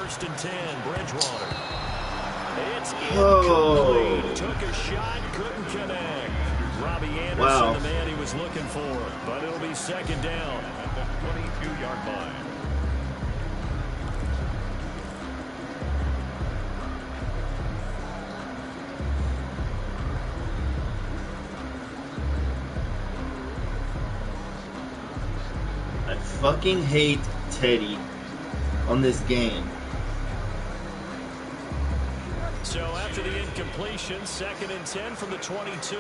first and 10, Bridgewater. It's incomplete. Took a shot, couldn't connect. Robbie Anderson, the man he was looking for. But it'll be second down at the 22-yard line. I fucking hate Teddy on this game. So after the incompletion, second and 10 from the 22.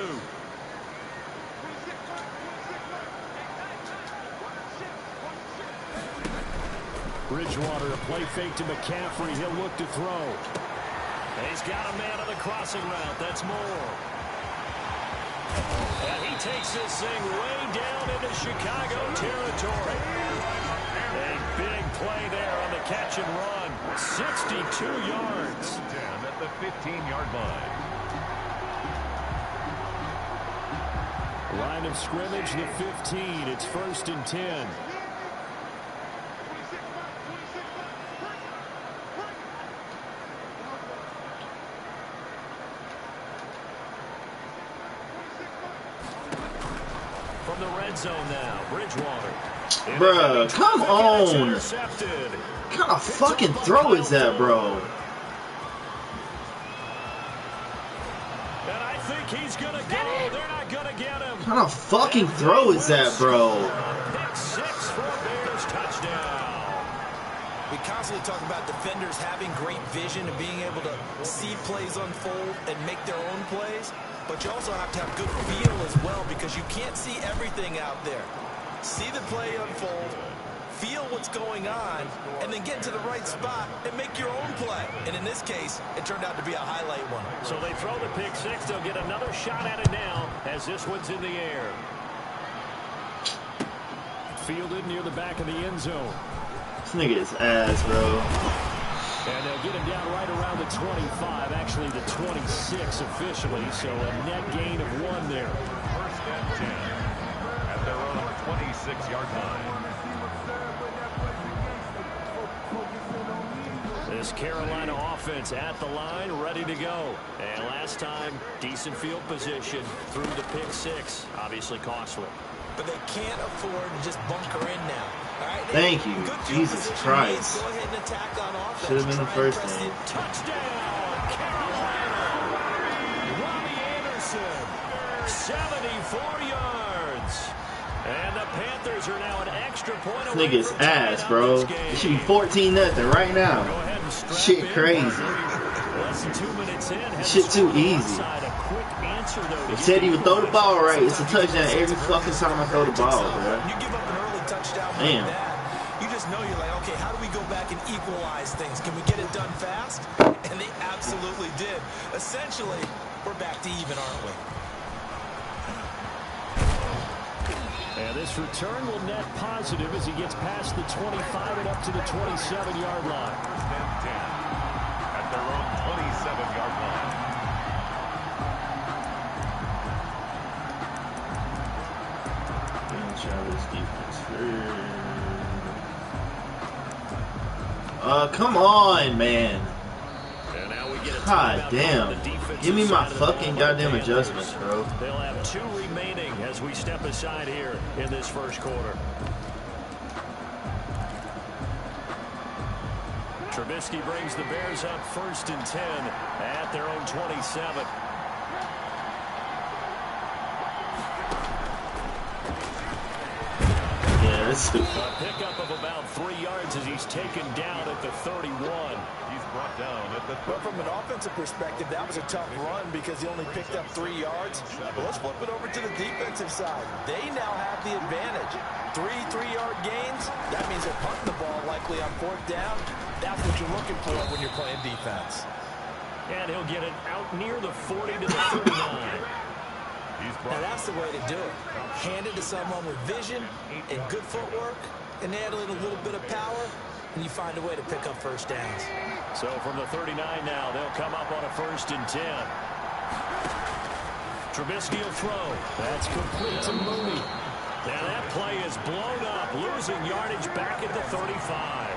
Bridgewater, a play fake to McCaffrey. He'll look to throw. He's got a man on the crossing route. That's Moore. And he takes this thing way down into Chicago territory. A big play there on the catch and run. 62 yards. Down at the 15-yard line. Line of scrimmage, the 15. It's first and 10. From the red zone now, Bridgewater. Bruh, come on. What kind of fucking throw is that, bro? And I think he's going to go. They're not going to get him. What kind of fucking throw is that, bro? Pick 6 for a Bears touchdown. We constantly talk about defenders having great vision and being able to see plays unfold and make their own plays. But you also have to have good feel as well, because you can't see everything out there. See the play unfold, feel what's going on, and then get to the right spot and make your own play. And in this case, it turned out to be a highlight one. So they throw the pick 6. They'll get another shot at it now as this one's in the air. Fielded near the back of the end zone. This nigga is ass, bro. And they'll get him down right around the 25, actually the 26 officially, so a net gain of 1 there. First and 10 at their own 26-yard line. This Carolina offense at the line, ready to go. And last time, decent field position through the pick 6, obviously costly. But they can't afford to just bunker in now. All right? Thank you. Jesus Christ. Go ahead and attack on offense. Should have been the first thing. Touchdown, Carolina. Robbie Anderson, 74 yards. And the Panthers are now an extra point away. This nigga's ass, bro. It should be 14-0 right now. Shit crazy. Less than 2 minutes in. Shit too easy. If Teddy would throw the ball right, it's a touchdown every fucking time I throw the ball, bro. You give up an early touchdown like that, you just know you're like, okay, how do we go back and equalize things? Can we get it done fast? And they absolutely did. Essentially, we're back to even, aren't we? And this return will net positive as he gets past the 25 and up to the 27-yard line. First and 10 at their own 27-yard line. Come on, man. And now we get a God damn. Give me my fucking goddamn adjustments, bro. They'll have 2 remaining as we step aside here in this first quarter. Trubisky brings the Bears up first and 10 at their own 27. Yeah, that's stupid. A pickup of about 3 yards as he's taken down at the 31. He's brought down at the 30. But from an offensive perspective, that was a tough run because he only picked up 3 yards. But let's flip it over to the defensive side. They now have the advantage. 3 3-yard gains. That means they're punting the ball likely on 4th down. That's what you're looking for when you're playing defense. And he'll get it out near the 40 to the 39. Now that's the way to do it. Hand it to someone with vision and good footwork, and handling a little bit of power, and you find a way to pick up first downs. So from the 39 now, they'll come up on a first and 10. Trubisky will throw. That's complete to Mooney. And that play is blown up, losing yardage back at the 35.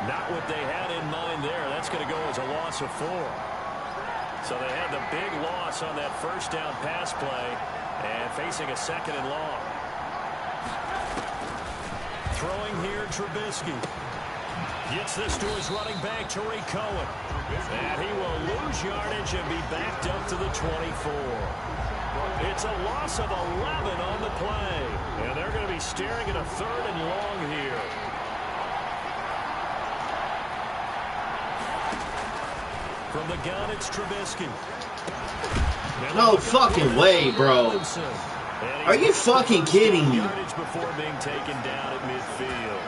Not what they had in mind there. That's going to go as a loss of 4. So they had the big loss on that first down pass play and facing a 2nd and long. Throwing here, Trubisky. Gets this to his running back, Tariq Cohen. And he will lose yardage and be backed up to the 24. It's a loss of 11 on the play. And they're going to be staring at a 3rd and long here. From the gun, it's Trubisky. No fucking way, bro. Are you fucking kidding me? Before being taken down at midfield.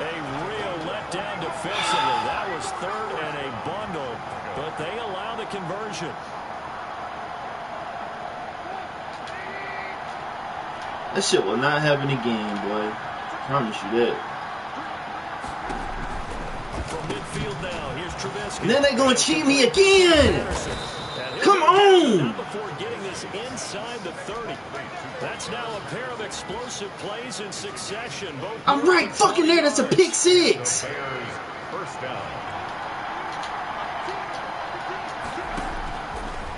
A real letdown defensively. That was 3rd and a bundle, but they allow the conversion. That shit will not happen again, boy. I promise you that. From midfield now, here's Trubisky. And then they're gonna cheat me again. Come on! Before getting this inside the 30. That's now a pair of explosive plays in succession. I'm right fucking there. That's a pick 6. First down.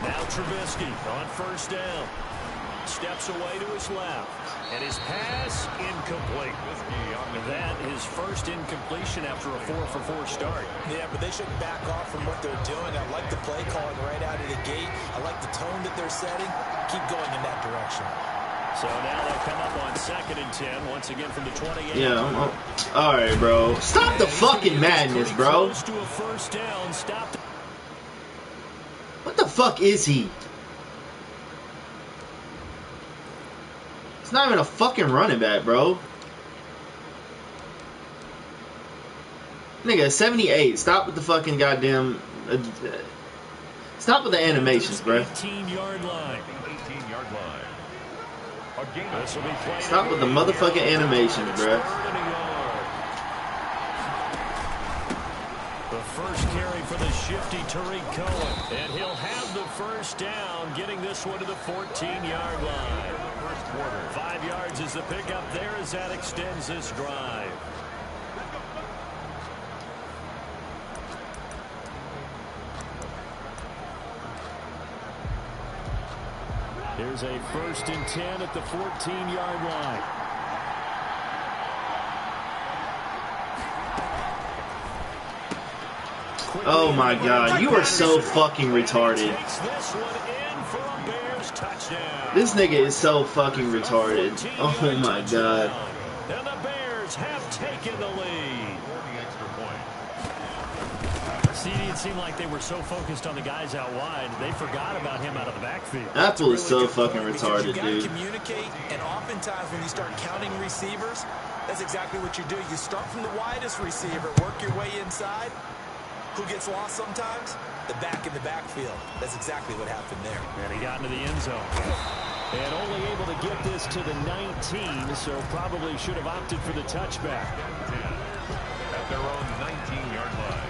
Now Trubisky on first down. Steps away to his left. And his pass incomplete. That is first incompletion after a 4-for-4 start. Yeah, but they shouldn't back off from what they're doing. I like the play calling right out of the gate. I like the tone that they're setting. Keep going in that direction. So now they'll come up on 2nd and 10 once again from the 28. Yeah, all right, bro. Stop the fucking madness, bro. Close to a first down. Stop. What the fuck is he? It's not even a fucking running back, bro. Nigga, 78. Stop with the fucking goddamn. Stop with the animations, bro. 18-yard line. 18-yard line. Stop with the motherfucking animations, bro. The first carry for the shifty Tariq Cohen. And he'll have the first down, getting this one to the 14-yard line. 5 yards is the pickup there as that extends this drive. Here's a 1st and 10 at the 14-yard line. Oh my god, you are so fucking retarded. This nigga is so fucking retarded. Oh my god. And the Bears have taken the lead. It seemed like they were so focused on the guys out wide, they forgot about him out of the backfield. That fool is so fucking retarded, dude. Communicate, and oftentimes when you start counting receivers, that's exactly what you do. You start from the widest receiver, work your way inside. Who gets lost sometimes? The back in the backfield. That's exactly what happened there. And he got into the end zone. And only able to get this to the 19, so probably should have opted for the touchback. At their own 19-yard line.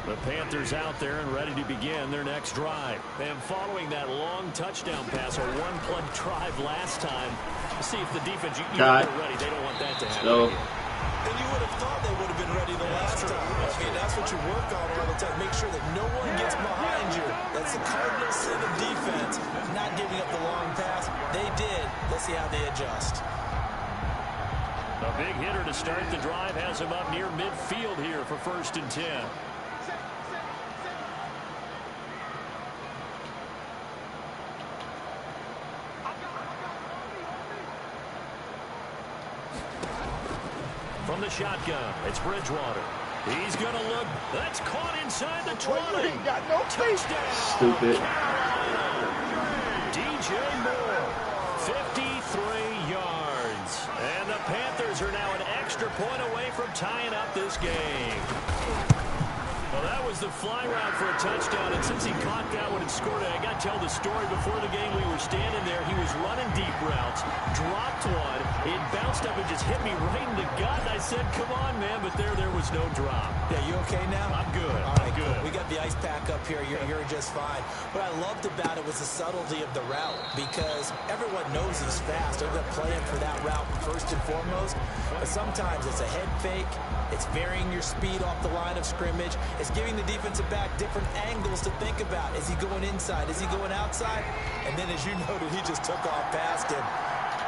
The Panthers out there and ready to begin their next drive. And following that long touchdown pass, a one-play drive last time, see if the defense, you are ready. They don't want that to happen. So. And you would have thought they would have been ready the last time. I mean, that's what you work on all the time. Make sure that no one gets behind you. That's the cardinal sin of defense, not giving up the long pass. They did. Let's see how they adjust. A big hitter to start the drive has him up near midfield here for 1st and 10. From the shotgun, it's Bridgewater. He's going to look. That's caught inside the 20. He got no Touchdown. Stupid. DJ Moore, 53 yards. And the Panthers are now an extra point away from tying up this game. Well, that was the fly route for a touchdown, and since he caught that one and scored it, I got to tell the story. Before the game, we were standing there. He was running deep routes, dropped one. It bounced up and just hit me right in the gut. And I said, come on, man, but there was no drop. Yeah, you okay now? I'm good. All right, good. We got the ice pack up here. You're just fine. What I loved about it was the subtlety of the route, because everyone knows he's fast. They're going to play him for that route first and foremost. But sometimes it's a head fake. It's varying your speed off the line of scrimmage. It's giving the defensive back different angles to think about. Is he going inside? Is he going outside? And then, as you noted, he just took off past him.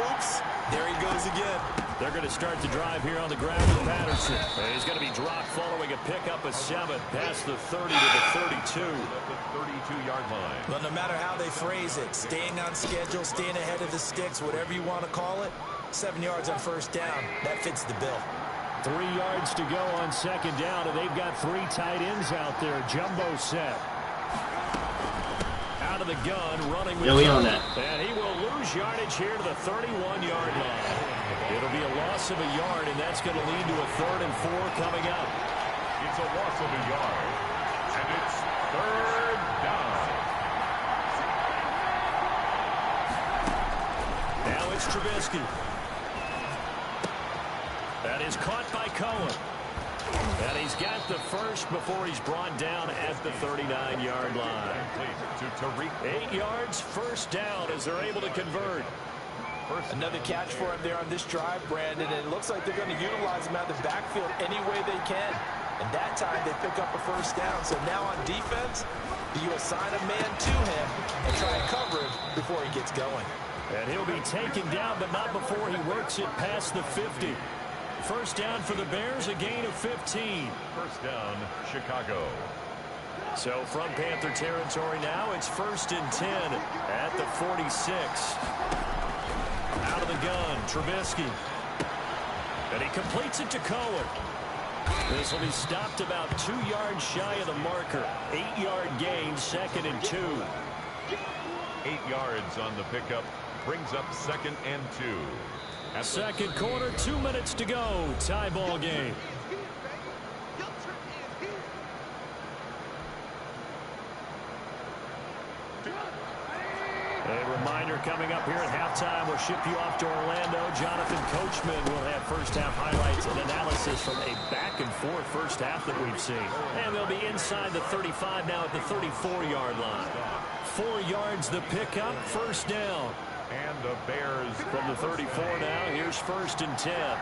Oops. There he goes again. They're going to start the drive here on the ground with Patterson. He's going to be dropped following a pickup of 7 past the 30 to the 32. At the 32-yard line. Well, no matter how they phrase it, staying on schedule, staying ahead of the sticks, whatever you want to call it, 7 yards on first down, that fits the bill. 3 yards to go on second down, and they've got 3 tight ends out there. Jumbo set. Out of the gun, running with we on that. And he will lose yardage here to the 31-yard line. It'll be a loss of a yard, and that's going to lead to a 3rd and 4 coming up. It's a loss of a yard, and it's 3rd down. Now it's Trubisky. That is caught by Cohen. And he's got the first before he's brought down at the 39-yard line. 8 yards, first down as they're able to convert. Another catch for him there on this drive, Brandon, and it looks like they're going to utilize him out of the backfield any way they can. And that time they pick up a first down. So now on defense, you assign a man to him and try and cover him before he gets going. And he'll be taken down, but not before he works it past the 50. First down for the Bears, a gain of 15. First down, Chicago. So from Panther territory now, it's 1st and 10 at the 46. Out of the gun, Trubisky. And he completes it to Cohen. This will be stopped about 2 yards shy of the marker. 8-yard gain, 2nd and 2. 8 yards on the pickup, brings up 2nd and 2. Second quarter, 2 minutes to go. Tie ball game. A reminder coming up here at halftime. We'll ship you off to Orlando. Jonathan Coachman will have first half highlights and analysis from a back-and-forth first half that we've seen. And they'll be inside the 35 now at the 34-yard line. 4 yards the pickup, first down. And the Bears from the 34 now. Here's 1st and 10.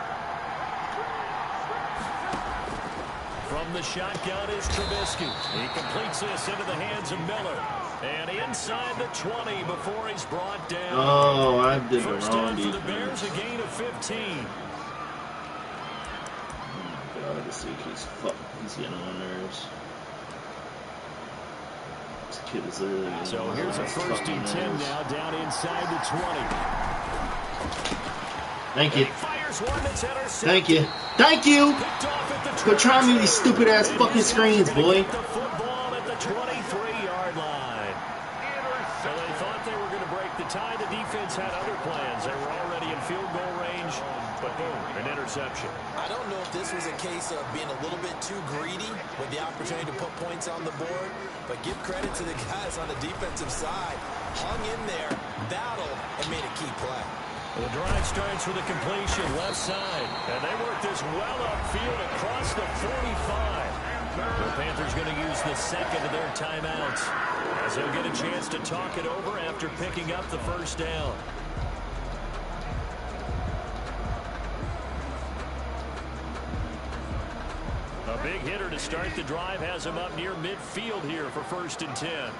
From the shotgun is Trubisky. He completes this into the hands of Miller. And inside the 20 before he's brought down. Oh, I did the First wrong down for the defense. Bears, a gain of 15. God, this he's getting on my nerves. This kid is literally getting So on my here's a first and 10 nerves. now, down inside the 20. Thank you. And he fires one that's intercepted. Thank you. Thank you. Picked off at the Quit trying me with these 22. stupid ass And fucking his screens, gonna boy. get the football at the 23-yard line. So they thought they were going to break the tie. The defense had other plans. They were already in field goal range, but boom, an interception. I don't know if this was a case of being a little bit too greedy with the opportunity to put points on the board, but give credit to the guys on the defensive side. Hung in there, battled, and made a key play. The drive starts with a completion left side, and they work this well upfield across the 45. The Panthers going to use the second of their timeouts as they'll get a chance to talk it over after picking up the first down. A big hitter to start the drive has him up near midfield here for 1st and 10.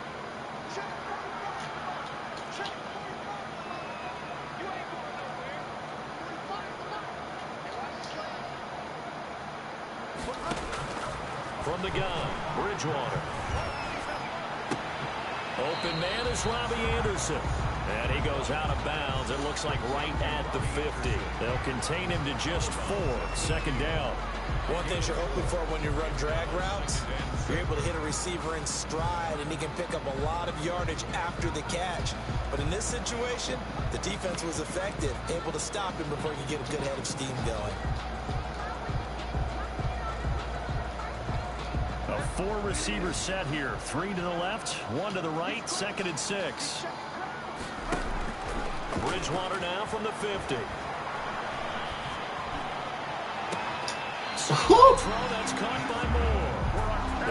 From the gun, Bridgewater. Open man is Robbie Anderson. And he goes out of bounds. It looks like right at the 50. They'll contain him to just 4. 2nd down. One thing you're hoping for when you run drag routes, you're able to hit a receiver in stride, and he can pick up a lot of yardage after the catch. But in this situation, the defense was effective, able to stop him before he could get a good head of steam going. A A 4-receiver set here. 3 to the left, 1 to the right, 2nd and 6. Bridgewater now from the 50. Throw that's caught by Moore.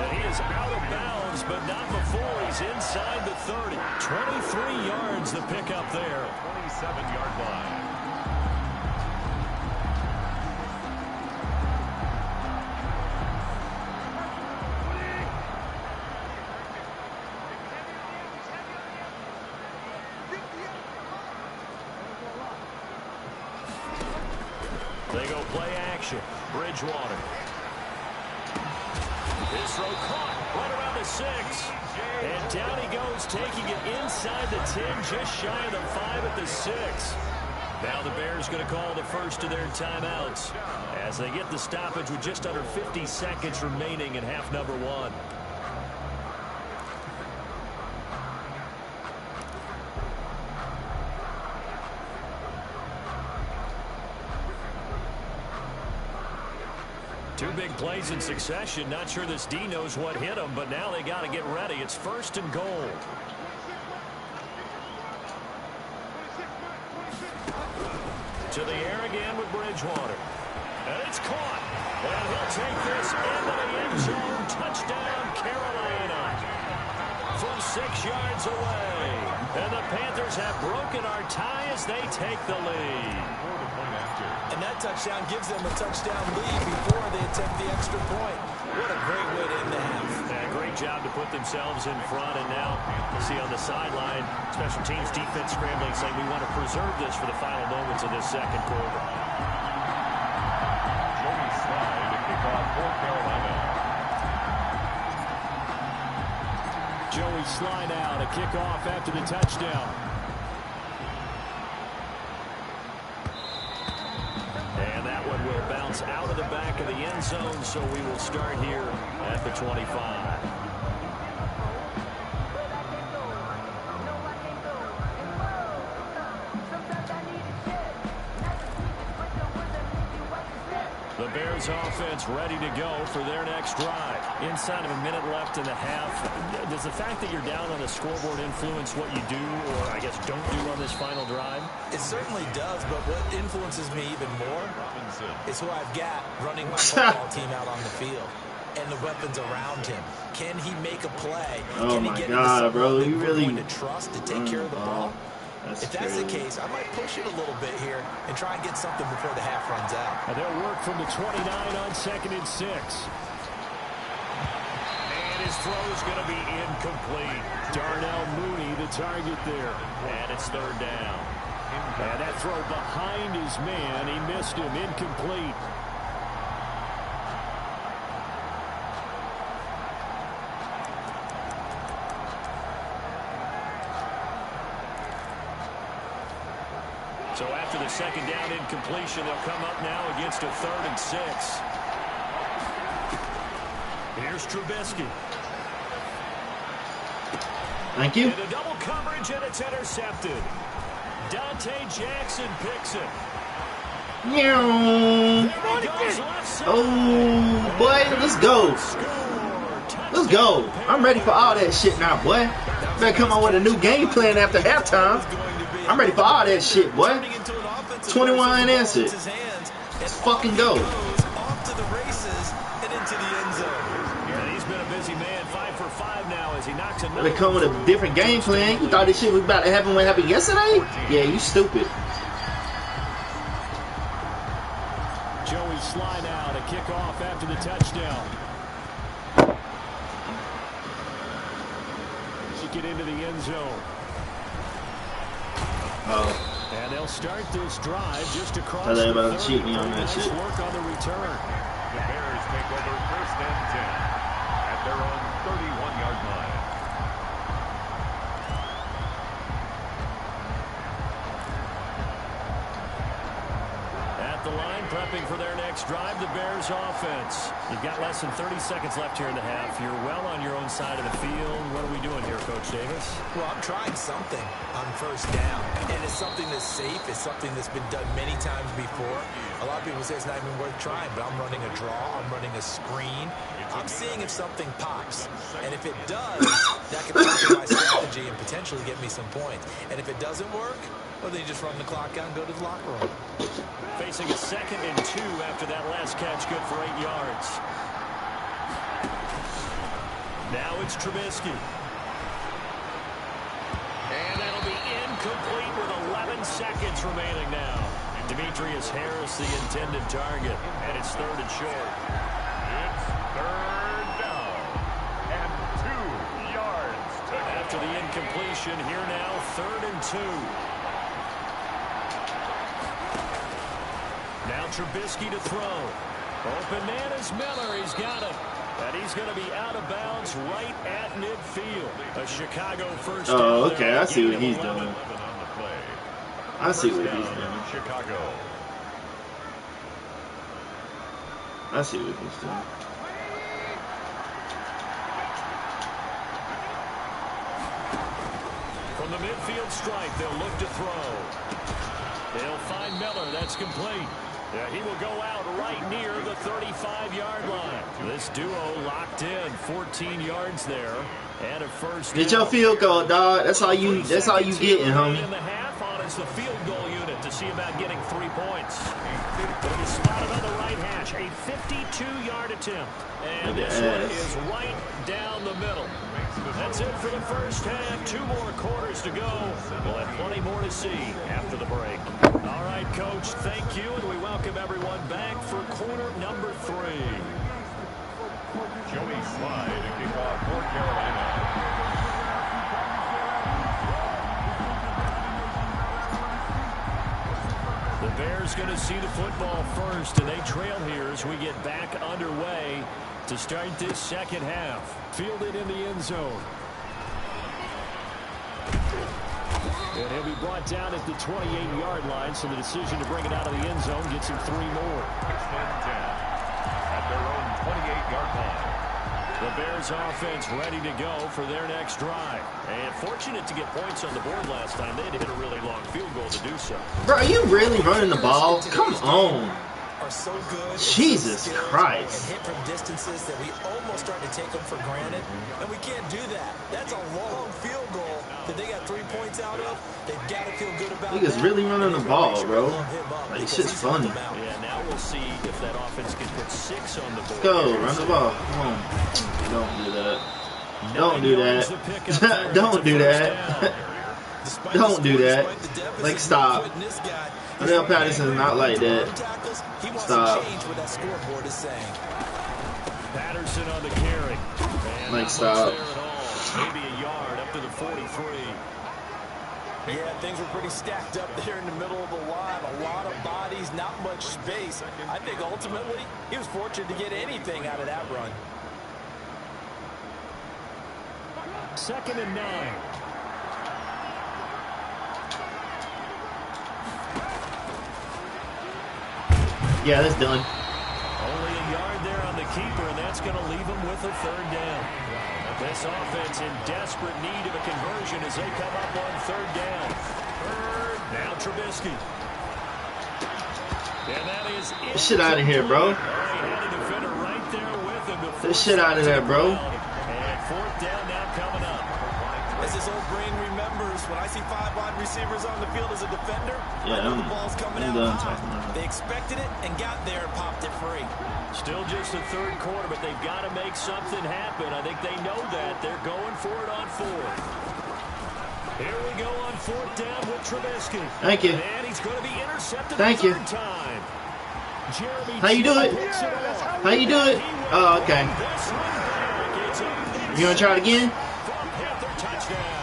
And he is out of bounds, but not before he's inside the 30. 23 yards the pickup there. 27-yard line. They go play action. Bridgewater. His throw caught right around the 6. And down he goes, taking it inside the 10, just shy of the 5 at the 6. Now the Bears going to call the first of their timeouts as they get the stoppage with just under 50 seconds remaining in half number 1. Two big plays in succession. Not sure this D knows what hit him, but now they got to get ready. It's 1st and goal. To the air again with Bridgewater. And it's caught. And he'll take this into the end zone. Touchdown, Carolina. From 6 yards away. And the Panthers have broken our tie as they take the lead. And that touchdown gives them a touchdown lead before they attempt the extra point. What a great way to end the half. Yeah, great job to put themselves in front. And now you see on the sideline, special teams defense scrambling, saying we want to preserve this for the final moments of this second quarter. Joey Slye to kick off for Carolina. Joey Slye now to kick off after the touchdown. And that one will bounce out of the back of the end zone, so we will start here at the 25. The Bears offense ready to go for their next drive. Inside of a minute left in the half. Does the fact that you're down on the scoreboard influence what you do, or I guess don't do on this final drive? It certainly does, but what influences me even more is who I've got running my football team out on the field and the weapons around him. Can he make a play? Oh Can he my get God, bro! You really going to trust to take care of the ball? If that's crazy. the case, I might push it a little bit here and try and get something before the half runs out. And they'll work from the 29 on 2nd and 6. And his throw is going to be incomplete. Darnell Mooney, the target there. And it's 3rd down. And that throw behind his man. He missed him. Incomplete. So after the 2nd down incompletion, they'll come up now against a 3rd and 6. Here's Trubisky. Thank you. Into double coverage, and it's intercepted. Dante Jackson picks it. Oh, boy, let's go. Let's go. I'm ready for all that shit now, boy. Better come on with a new game plan after halftime. I'm ready for all that shit, boy. 21 unanswered. Let's fucking go. Off to the races and into the end zone. And he's been a busy man, 5 for 5 now as he knocks another. They come with a different game plan. You thought this shit was about to happen when it happened yesterday? Yeah, you stupid. Joey Slye now to kick off after the touchdown. Get into the end zone. And they'll start this drive just across the 30. About to cheat me on that nice shit. work on the return. The Bears take over 1st and 10 at their own 31-yard line. At the line, prepping for their next drive, the Bears offense. You've got less than 30 seconds left here in the half. You're well on your own side of the field. What are we doing here, Coach Davis? Well, I'm trying something on first down, and it's something that's safe. It's something that's been done many times before. A lot of people say it's not even worth trying, but I'm running a draw. I'm running a screen. I'm seeing if something pops, and if it does, that could alter my strategy and potentially get me some points. And if it doesn't work, well, then you just run the clock out and go to the locker room. Facing a 2nd and 2 after that last catch, good for 8 yards. Now it's Trubisky. And that'll be incomplete with 11 seconds remaining now. Demetrius Harris, the intended target, and it's 3rd and short. It's 3rd down and 2 yards. After the incompletion, here now, 3rd and 2. Now Trubisky to throw. Open man is Miller. He's got him. And he's going to be out of bounds right at midfield. A Chicago first down. Oh, okay. I see what he's doing. I see what he's doing. Chicago. I see what he's doing. From the midfield stripe, they'll look to throw. They'll find Miller. That's complete. Yeah, he will go out right near the 35-yard line. This duo locked in, 14 yards there, and a first down. Get your field goal, dog. That's all you getting, homie. In the half on is the field goal unit to see about getting 3 points. But he spotted on the right hash, a 52-yard attempt. And this one is right down the middle. That's it for the first half. 2 more quarters to go. We'll have plenty more to see after the break. All right, Coach, thank you, and we welcome everyone back for quarter number 3. Joey Slye to kick off for Carolina. The Bears going to see the football first, and they trail here as we get back underway to start this second half. Fielded in the end zone. And he'll be brought down at the 28-yard line, so the decision to bring it out of the end zone gets him 3 more. First and 10 at their own 28-yard line. The Bears offense ready to go for their next drive. And fortunate to get points on the board last time. They had to hit a really long field goal to do so. Bro, are you really running the ball? Come on. Are so good, Jesus Christ. and hit from distances that we almost start to take them for granted, and we can't do that. That's a long field goal that they got 3 points out of. They've got to feel good about Niggas that. really running the ball, bro. Like, this shit's funny. Yeah, now we'll see if that offense can put 6 on the board. Let's go, run the ball. Come on. Don't do that. Don't do that. Don't do that. Don't do that. Like, stop. Adele Patterson is not like that. Stop. Patterson on the carry. Like, stop. Maybe a yard up to the 43. Yeah, things were pretty stacked up there in the middle of the line. A lot of bodies, not much space. I think ultimately he was fortunate to get anything out of that run. 2nd and 9. Yeah, that's done. Only a yard there on the keeper, and that's going to leave him with a 3rd down. This offense in desperate need of a conversion as they come up on 3rd down. Now Trubisky. And that is it. Get shit out of here, bro. He had a defender right there with him. Get the shit out of there, bro. And 4th down now coming up. As this old brain remembers, when I see 5 wide receivers on the field as a defender, Yeah, I know the ball's coming out done high. talking about it. They expected it and got there and popped it free. Still just the 3rd quarter, but they've got to make something happen. I think they know that. They're going for it on 4th. Here we go on 4th down with Trubisky. Thank you. And he's going to be intercepted Thank you. 3rd time. Jeremy How you do it? picks it off. How you do it? Oh, okay. This one back. It's a You want to try it again? from Panther touchdown.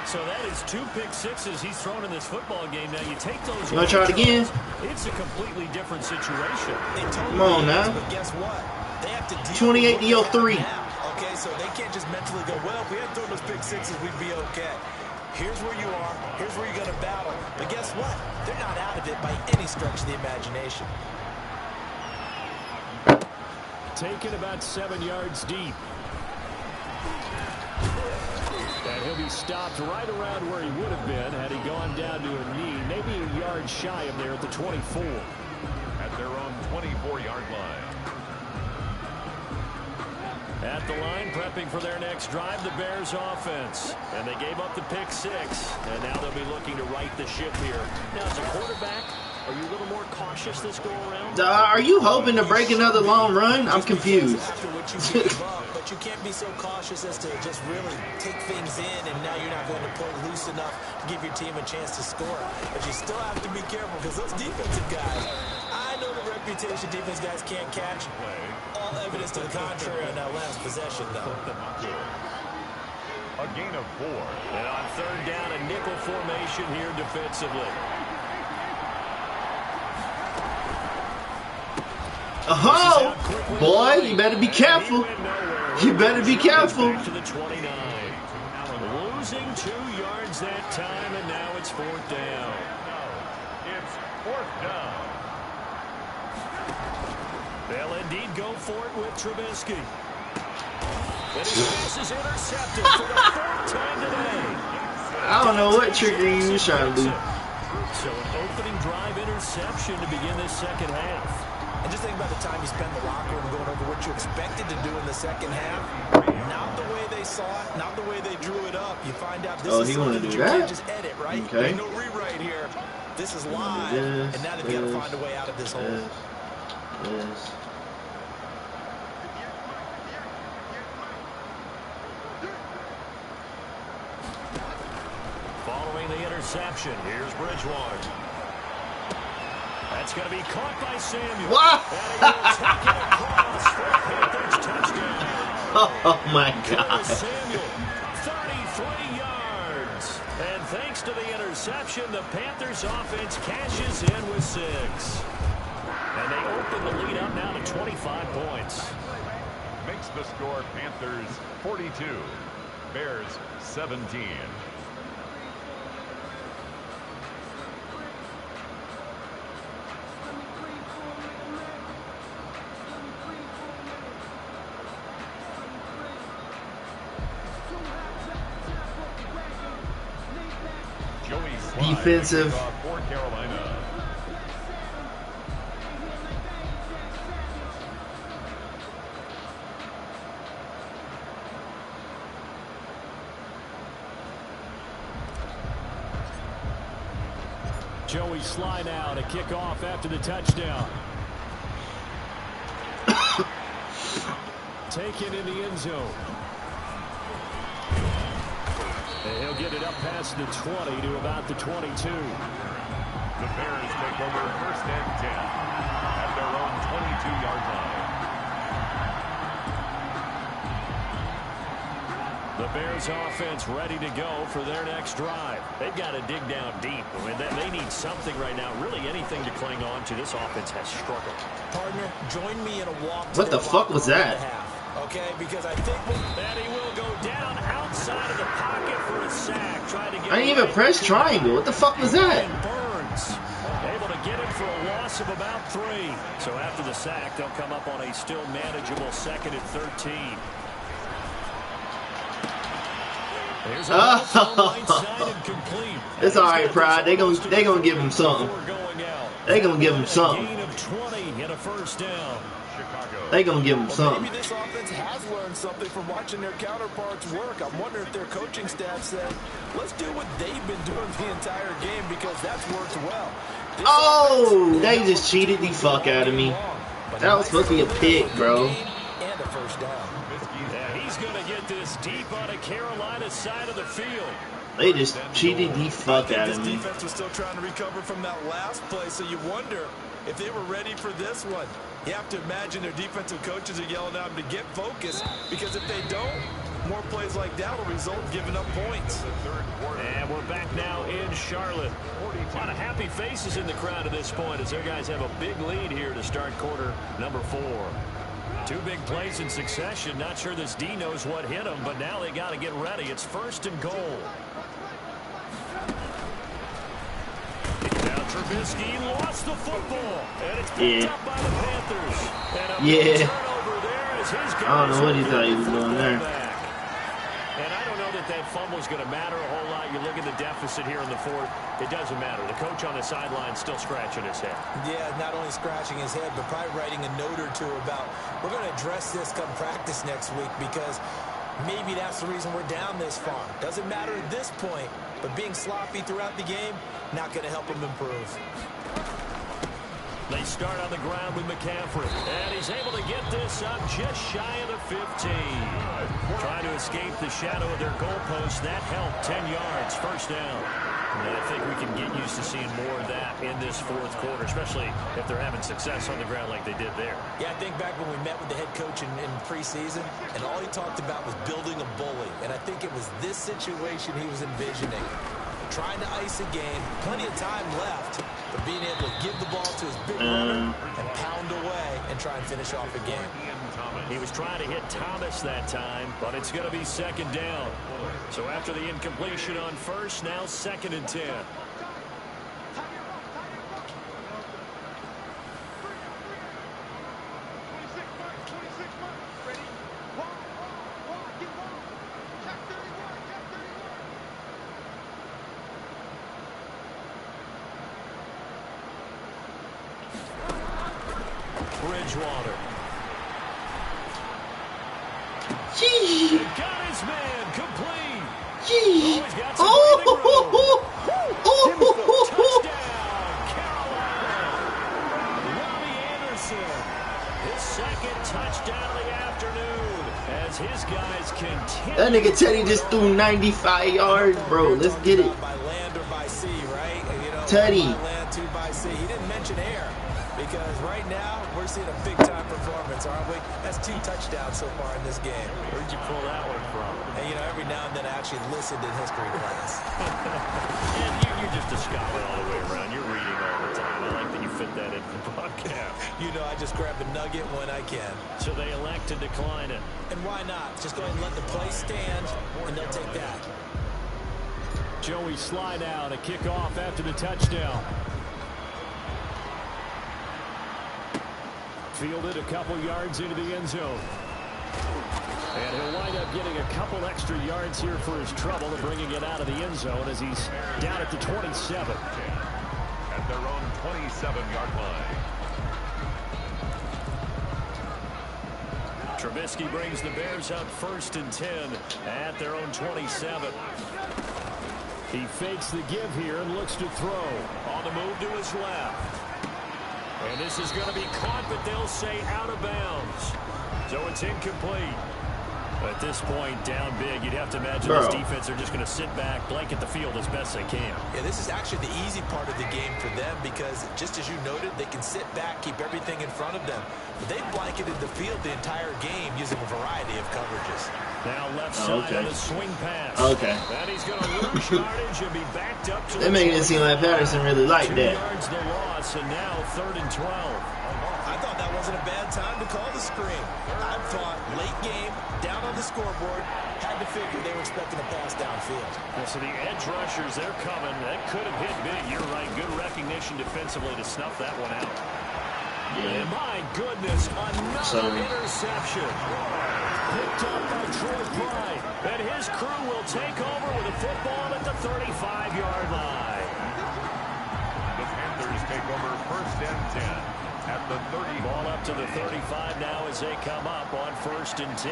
So that is 2 pick sixes he's thrown in this football game. Now you take those. You want to try it again? It's a completely different situation. Come on now. But guess what? They have to deal 28 with to 3. now. Okay, so they can't just mentally go, well, if we had thrown those pick sixes, we'd be okay. Here's where you are. Here's where you're going to battle. But guess what? They're not out of it by any stretch of the imagination. Taken about 7 yards deep. And he'll be stopped right around where he would have been had he gone down to a knee, maybe a yard shy of there at the 24. At their own 24-yard line. At the line, prepping for their next drive, the Bears offense. And they gave up the pick 6, and now they'll be looking to right the ship here. Now, as a quarterback, are you a little more cautious this go-around? Are you hoping to break another long run? I'm confused. But you can't be so cautious as to just really take things in, and now you're not going to play loose enough to give your team a chance to score. But you still have to be careful because those defensive guys, I know the reputation defense guys can't catch. All evidence to the contrary on that last possession, though. A gain of 4. And on third down, a nickel formation here defensively. Oh, boy, you better be careful. You better be careful. To the 29. Losing 2 yards that time, and now it's 4th down. It's 4th down. They'll indeed go for it with Trubisky. And his pass is intercepted for the 4th time today. I don't know what trigger he was trying to do. So an opening drive interception to begin this second half. And just think about the time you spent in the locker room going over what you expected to do in the second half. Not the way they saw it, not the way they drew it up. You find out this is something that you can't just edit, right? Okay. There's no rewrite here. This is live, and now they've got to find a way out of this hole. Yes. Following the interception, here's Bridgewater. That's going to be caught by Samuel. What? And he will take it across for a Panthers touchdown. Oh, my God. Samuel, 33 yards. And thanks to the interception, the Panthers offense cashes in with 6. And they open the lead up now to 25 points. Makes the score Panthers 42, Bears 17. Defensive. For Carolina. Joey Sly now to kick off after the touchdown. Taken in the end zone. And he'll get it up past the 20 to about the 22. The Bears take over 1st and 10 at their own 22-yard line. The Bears offense ready to go for their next drive. They've got to dig down deep. I mean, they need something right now, really anything to cling on to. This offense has struggled. Partner, join me in a walk. What the fuck was that? Okay, because I think that he will go down outside of the pocket for a sack. Trying to get I didn't even press triangle. What the fuck was that? Burns able to get him for a loss of about 3. So after the sack, they'll come up on a still manageable 2nd and 13. Here's a right side and complete. It's all right, Pride. They gonna give him something. They gonna give him something. Gain of 20 and a 1st down. They gonna give him something. Maybe this offense has learned something from watching their counterparts work. I'm wondering if their coaching staff said, let's do what they've been doing the entire game because that's worked well. Oh, they just cheated the fuck out of me. That was supposed to be a pick, bro. And a 1st down. Yeah, he's going to get this deep on a Carolina side of the field. They just cheated the fuck out of me. This defense was still trying to recover from that last play, so you wonder if they were ready for this one. You have to imagine their defensive coaches are yelling at them to get focused, because if they don't, more plays like that will result in giving up points. And we're back now in Charlotte. A lot of happy faces in the crowd at this point as their guys have a big lead here to start quarter number 4. 2 big plays in succession. Not sure this D knows what hit them, but now they got to get ready. It's 1st and goal. Trubisky lost the football, and it's picked up by the Panthers. And a turnover there as his guys I don't know what he thought he was doing there. And I don't know that fumble is going to matter a whole lot. You look at the deficit here in the fourth. It doesn't matter. The coach on the sideline still scratching his head. Yeah, not only scratching his head, but probably writing a note or two about, we're going to address this come practice next week because maybe that's the reason we're down this far. Doesn't matter at this point, but being sloppy throughout the game, not going to help him improve. They start on the ground with McCaffrey, and he's able to get this up just shy of the 15. Trying to escape the shadow of their goalpost. That helped. 10 yards, first down. And I think we can get used to seeing more of that in this fourth quarter, especially if they're having success on the ground like they did there. Yeah, I think back when we met with the head coach in preseason, and all he talked about was building a bully. And I think it was this situation he was envisioning. Trying to ice a game, plenty of time left, but being able to give the ball to his big runner and pound away and try and finish off the game. He was trying to hit Thomas that time, but it's going to be second down. So after the incompletion on first, now 2nd and 10. Bridgewater. Gee. Got his man complete. Gee. Oh, he's got some breathing room. Touchdown, Carolina. Robbie Anderson. His second touchdown of the afternoon as his guys continue. That nigga Teddy just threw 95 yards, bro. Let's get it. By land or by sea, right? You know, Teddy. by land, two by sea. He didn't mention air. Because right now, we're seeing a big-time performance, aren't we? That's 2 touchdowns so far in this game. Where'd you pull that one from? And, you know, every now and then I actually listened in history class. And you're just a scholar all the way around. You're reading all the time. I like that you fit that into the broadcast. You know, I just grab a nugget when I can. So they elect to decline it. And why not? Just go ahead and let the play stand, and they'll take that. Joey slide out, a kickoff after the touchdown. Fielded a couple yards into the end zone. And he'll wind up getting a couple extra yards here for his trouble and bringing it out of the end zone as he's down at the 27. At their own 27-yard line. Trubisky brings the Bears up 1st and 10 at their own 27. He fakes the give here and looks to throw. On the move to his left. And this is going to be caught, but they'll say out of bounds. So it's incomplete. At this point, down big, you'd have to imagine this defense are just going to sit back, blanket the field as best they can. Yeah, this is actually the easy part of the game for them because, just as you noted, they can sit back, keep everything in front of them. But they've blanketed the field the entire game using a variety of coverages. Now left side on the swing pass. Okay. And he's going to lose yardage and be backed up to They making it seem like Patterson really liked 2 that. yards the loss, and now 3rd and 12. I thought that wasn't a bad time to call the screen. I thought late game, down on the scoreboard, had to figure they were expecting a pass downfield. Yeah, so the edge rushers, they're coming. That could have hit big. You're right. Good recognition defensively to snuff that one out. Yeah. And my goodness, another interception. Picked up by Troy Pride. And his crew will take over with a football at the 35-yard line. The Panthers take over 1st and 10 at the 30. Ball up to the 35 now as they come up on 1st and 10.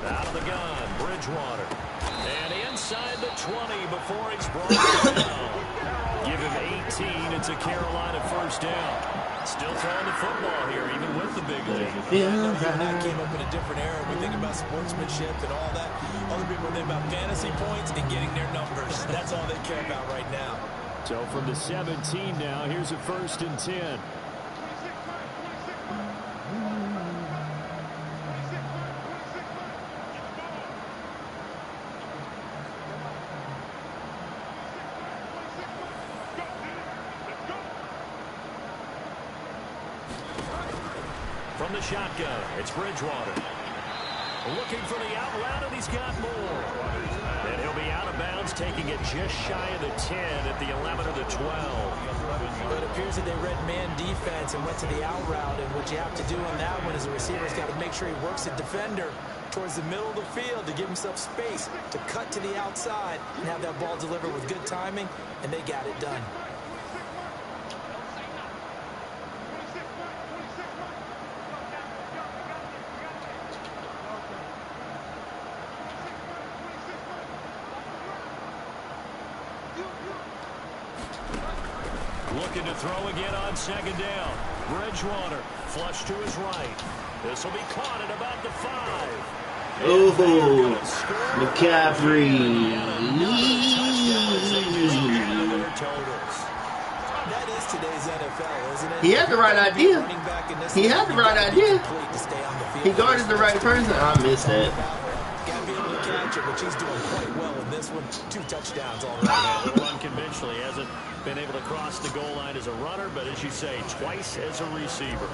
Out of the gun, Bridgewater. And inside the 20 before he's brought down. Give him 18. It's a Carolina 1st down. Still throwing the football here, even with the big lead. That came up in a different era. We think about sportsmanship and all that. Other people think about fantasy points and getting their numbers. That's all they care about right now. So from the 17 now, here's a 1st and 10. From the shotgun, it's Bridgewater. Looking for the out route, and he's got more. And he'll be out of bounds, taking it just shy of the 10 at the 11 or the 12. But it appears that they read man defense and went to the out route. And what you have to do on that one is the receiver's got to make sure he works the defender towards the middle of the field to give himself space to cut to the outside and have that ball delivered with good timing, and they got it done. Looking to throw again on second down. Bridgewater flush to his right. This will be caught at about the 5. Oh, McCaffrey. That is today's NFL, isn't it? He had the right idea. He had the right idea. He guarded the right person. I missed that. Got to be able to catch it, but she's doing quite well in this one. 2 touchdowns already. A little unconventional. He hasn't been able to cross the goal line as a runner, but as you say, twice as a receiver.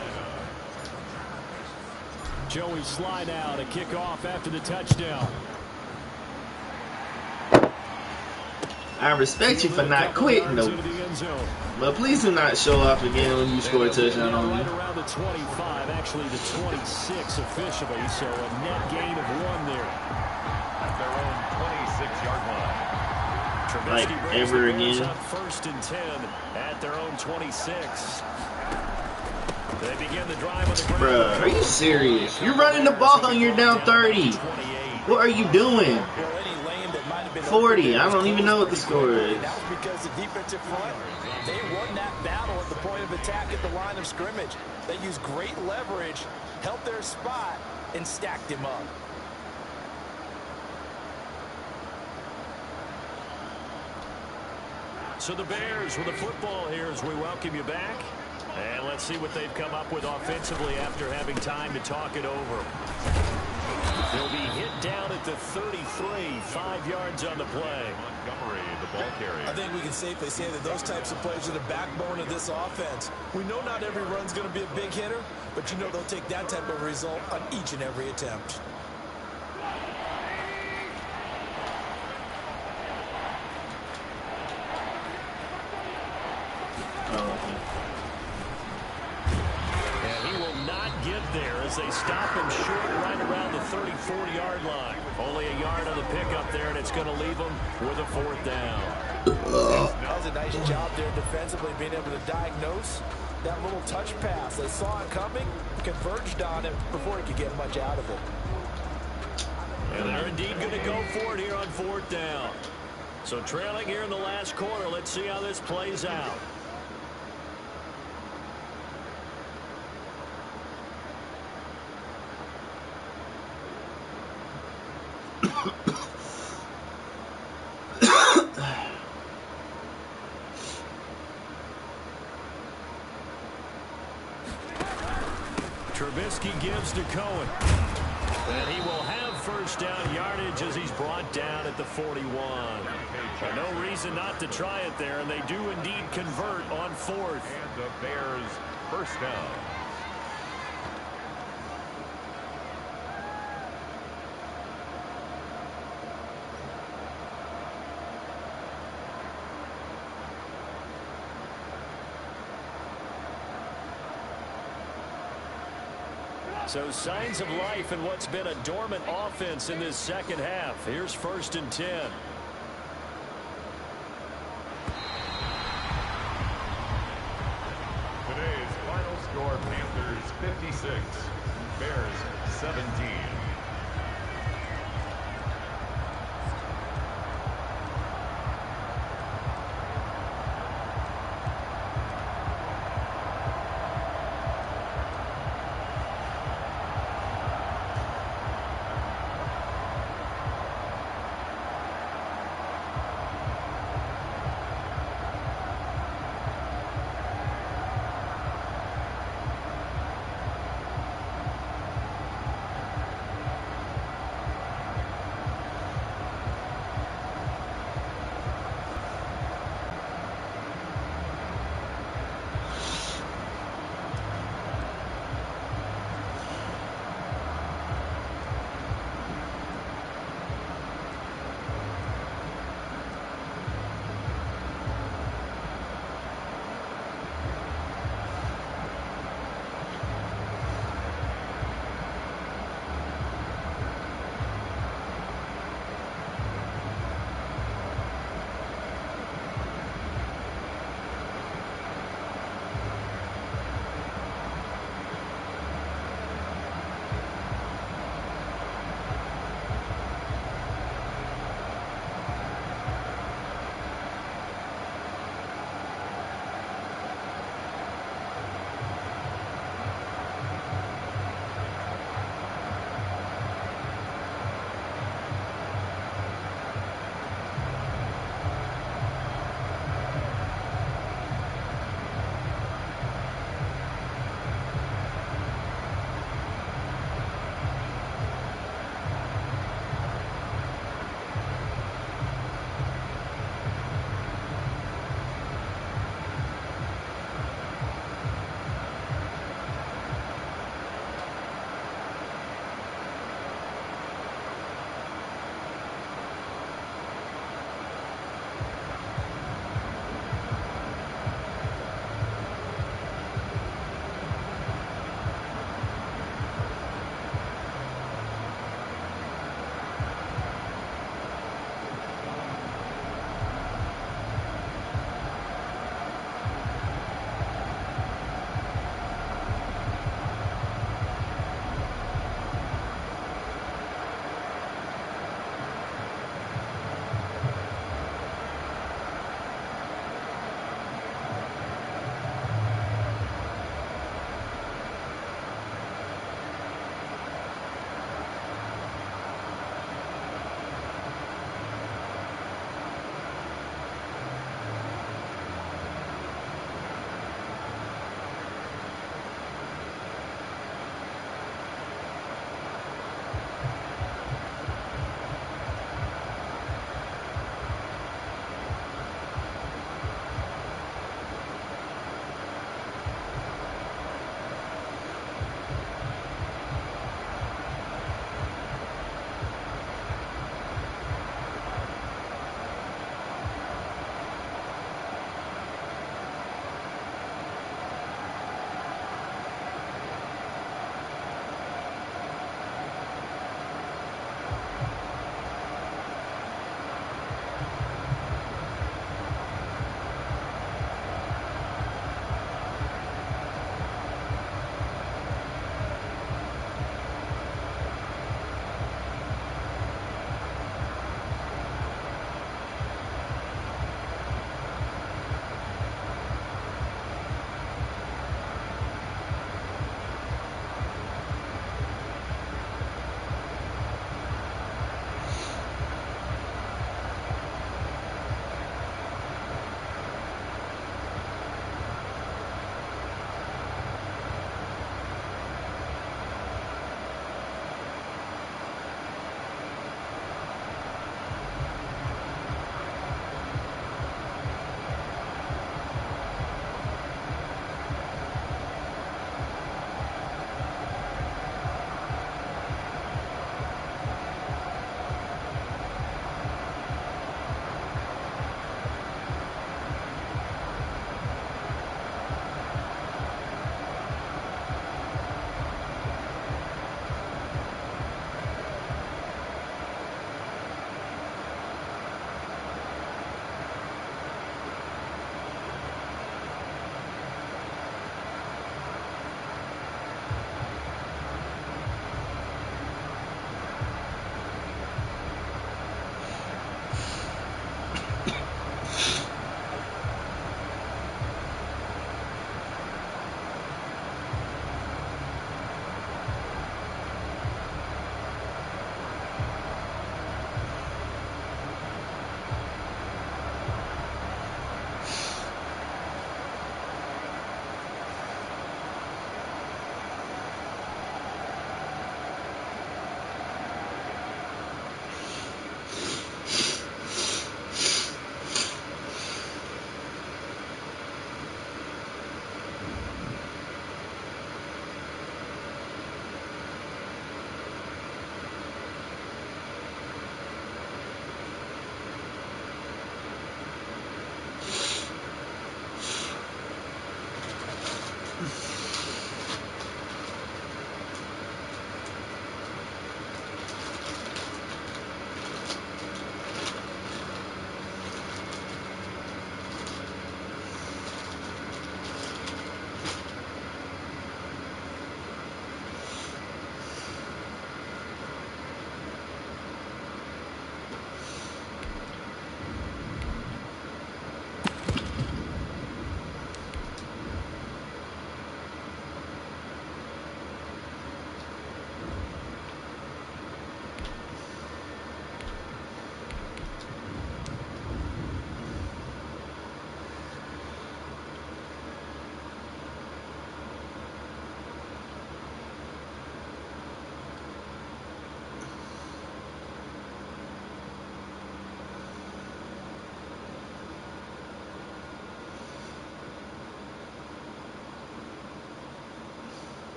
Joey slide out, a kickoff after the touchdown. I respect you for not quitting, though. But please do not show off again when you score a touchdown on me. Right around the 25, actually the 26 officially, so a net gain of 1 there. At their own 26-yard line. Like ever again. Up 1st and 10 at their own 26. They begin the drive on the ground. Bruh, are you serious? You're running the ball and you're down 30. What are you doing? 40. I don't even know what the score is. That was because the defensive front, they won that battle at the point of attack at the line of scrimmage. They used great leverage, held their spot, and stacked him up. So the Bears with the football here as we welcome you back. And let's see what they've come up with offensively after having time to talk it over. They'll be hit down at the 33, 5 yards on the play. Montgomery, the ball carrier. I think we can safely say that those types of plays are the backbone of this offense. We know not every run's going to be a big hitter, but you know they'll take that type of result on each and every attempt. They stop him short right around the 30-40 line. Only a yard on the pickup there, and it's going to leave him with a 4th down. That was a nice job there defensively, being able to diagnose that little touch pass. They saw it coming, converged on it before he could get much out of it. And they're indeed going to go for it here on 4th down. So trailing here in the last quarter, let's see how this plays out. Trubisky gives to Cohen. And he will have 1st down yardage as he's brought down at the 41. No reason not to try it there, and they do indeed convert on 4th. And the Bears 1st down. So signs of life in what's been a dormant offense in this second half. Here's 1st and 10. Today's final score, Panthers 56, Bears 17.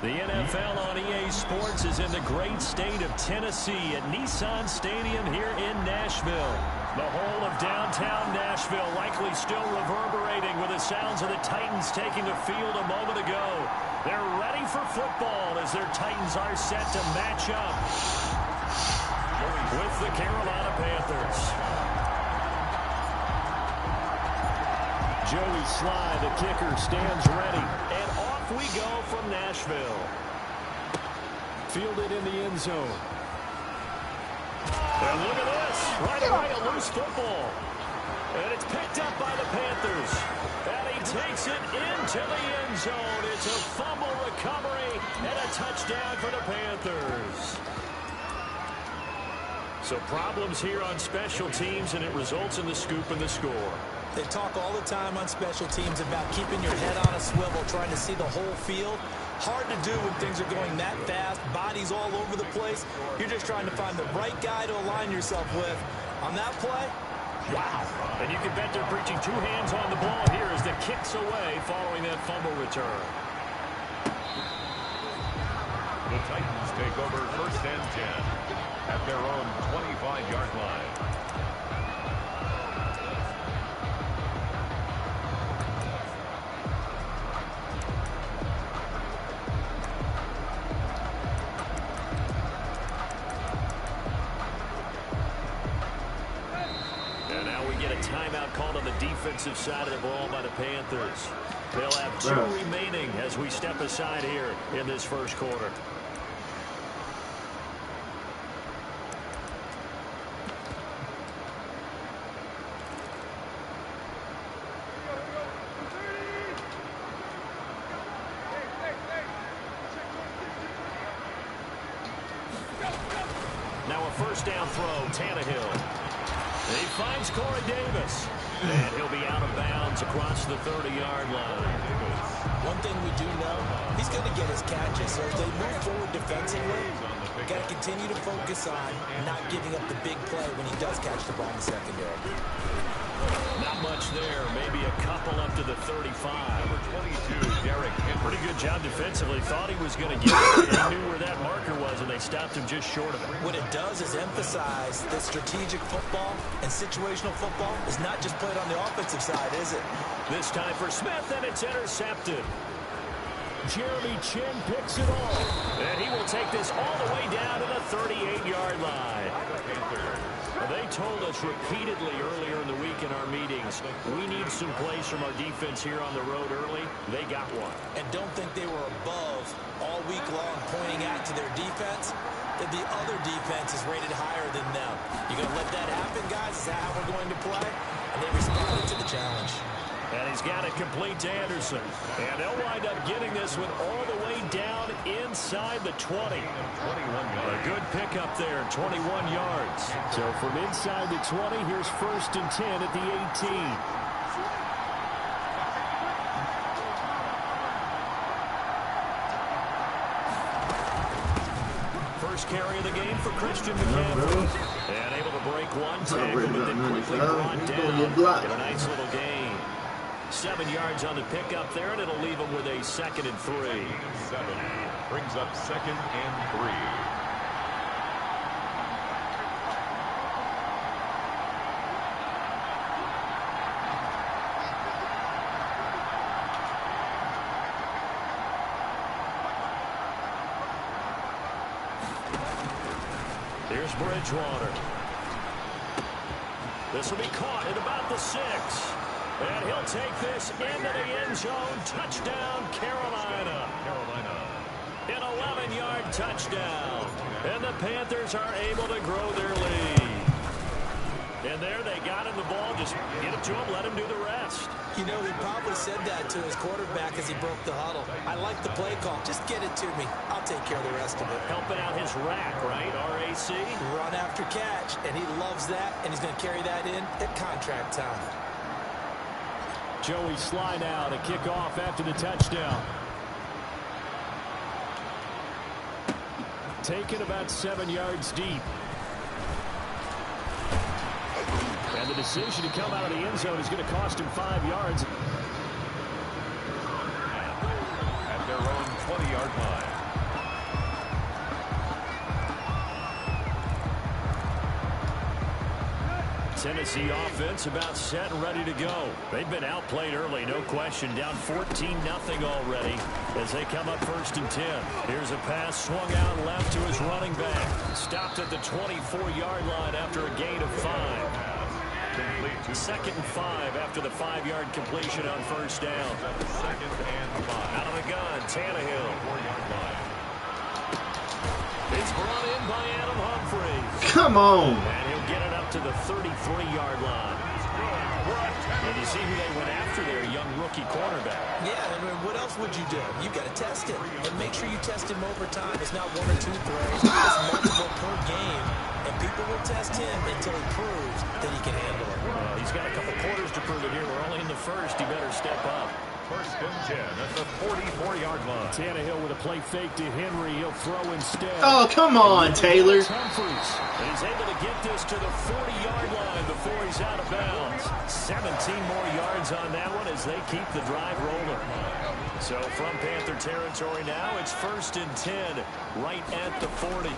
The NFL on EA Sports is in the great state of Tennessee at Nissan Stadium here in Nashville. The whole of downtown Nashville likely still reverberating with the sounds of the Titans taking the field a moment ago. They're ready for football as their Titans are set to match up with the Carolina Panthers. Joey Sly, the kicker, stands ready. And off we go from Nashville. Fielded in the end zone. And look at this. Right away, a loose football. And it's picked up by the Panthers. And he takes it into the end zone. It's a fumble recovery and a touchdown for the Panthers. So problems here on special teams, and it results in the scoop and the score. They talk all the time on special teams about keeping your head on a swivel, trying to see the whole field. Hard to do when things are going that fast, bodies all over the place. You're just trying to find the right guy to align yourself with. On that play, wow. And you can bet they're preaching two hands on the ball here as the kick's away following that fumble return. The Titans take over 1st and 10 at their own 25-yard line. Timeout called on the defensive side of the ball by the Panthers. They'll have two remaining as we step aside here in this first quarter. Now a first down throw, Tannehill. He finds Corey Davis, and he'll be out of bounds across the 30-yard line. One thing we do know, he's going to get his catches, so as they move forward defensively, got to continue to focus on not giving up the big play when he does catch the ball in the secondary. Not much there. Maybe a couple up to the 35. Number 22, Derek Henry. Pretty good job defensively. Thought he was going to get it. They knew where that marker was, and they stopped him just short of it. What it does is emphasize that strategic football and situational football is not just played on the offensive side, is it? This time for Smith, and it's intercepted. Jeremy Chin picks it off. And he will take this all the way down to the 38-yard line. They told us repeatedly earlier in the week in our meetings, we need some plays from our defense here on the road early. They got one. And don't think they were above all week long pointing out to their defense. That the other defense is rated higher than them. You going to let that happen, guys? Is that how we're going to play? And they responded to the challenge. And he's got it complete to Anderson. And they'll wind up getting this one all the way down inside the 20. A good pickup there, 21 yards. So from inside the 20, here's 1st and 10 at the 18. First carry of the game for Christian McCaffrey. And able to break one tackle, but then quickly brought down. Get a nice little gain. 7 yards on the pickup there, and it'll leave them with a 2nd and 3. 7 brings up 2nd and 3. Here's Bridgewater. This will be caught at about the 6. And he'll take this into the end zone. Touchdown, Carolina. An 11-yard touchdown. And the Panthers are able to grow their lead. And there they got him the ball. Just get it to him, let him do the rest. You know, he probably said that to his quarterback as he broke the huddle. I like the play call. Just get it to me. I'll take care of the rest of it. Helping out his rack, right? RAC. Run after catch. And he loves that. And he's going to carry that in at contract time. Joey Sly now to kick off after the touchdown. Taken about 7 yards deep. And the decision to come out of the end zone is going to cost him 5 yards. At their own 20-yard line. Tennessee offense about set and ready to go. They've been outplayed early, no question. Down 14-0 already as they come up 1st and 10. Here's a pass swung out left to his running back. Stopped at the 24-yard line after a gain of 5. 2nd and 5 after the 5-yard completion on 1st down. 2nd and 5. Out of the gun, Tannehill. 4-yard line. It's brought in by Adam Humphries. Come on. And he'll get it up to the 33-yard line. And you see who they went after there, young rookie cornerback. Yeah, I mean, what else would you do? You've got to test him. And make sure you test him over time. It's not 1 or 2 throws. It's multiple per game. And people will test him until he proves that he can handle it. He's got a couple quarters to prove it here. We're only in the 1st. He better step up. 1st and 10 at the 44-yard line. Tannehill with a play fake to Henry. He'll throw instead. Oh, come on, Taylor. Humphries. And he's able to get this to the 40-yard line before he's out of bounds. 17 more yards on that one as they keep the drive rolling. So from Panther territory now, it's 1st and 10 right at the 40.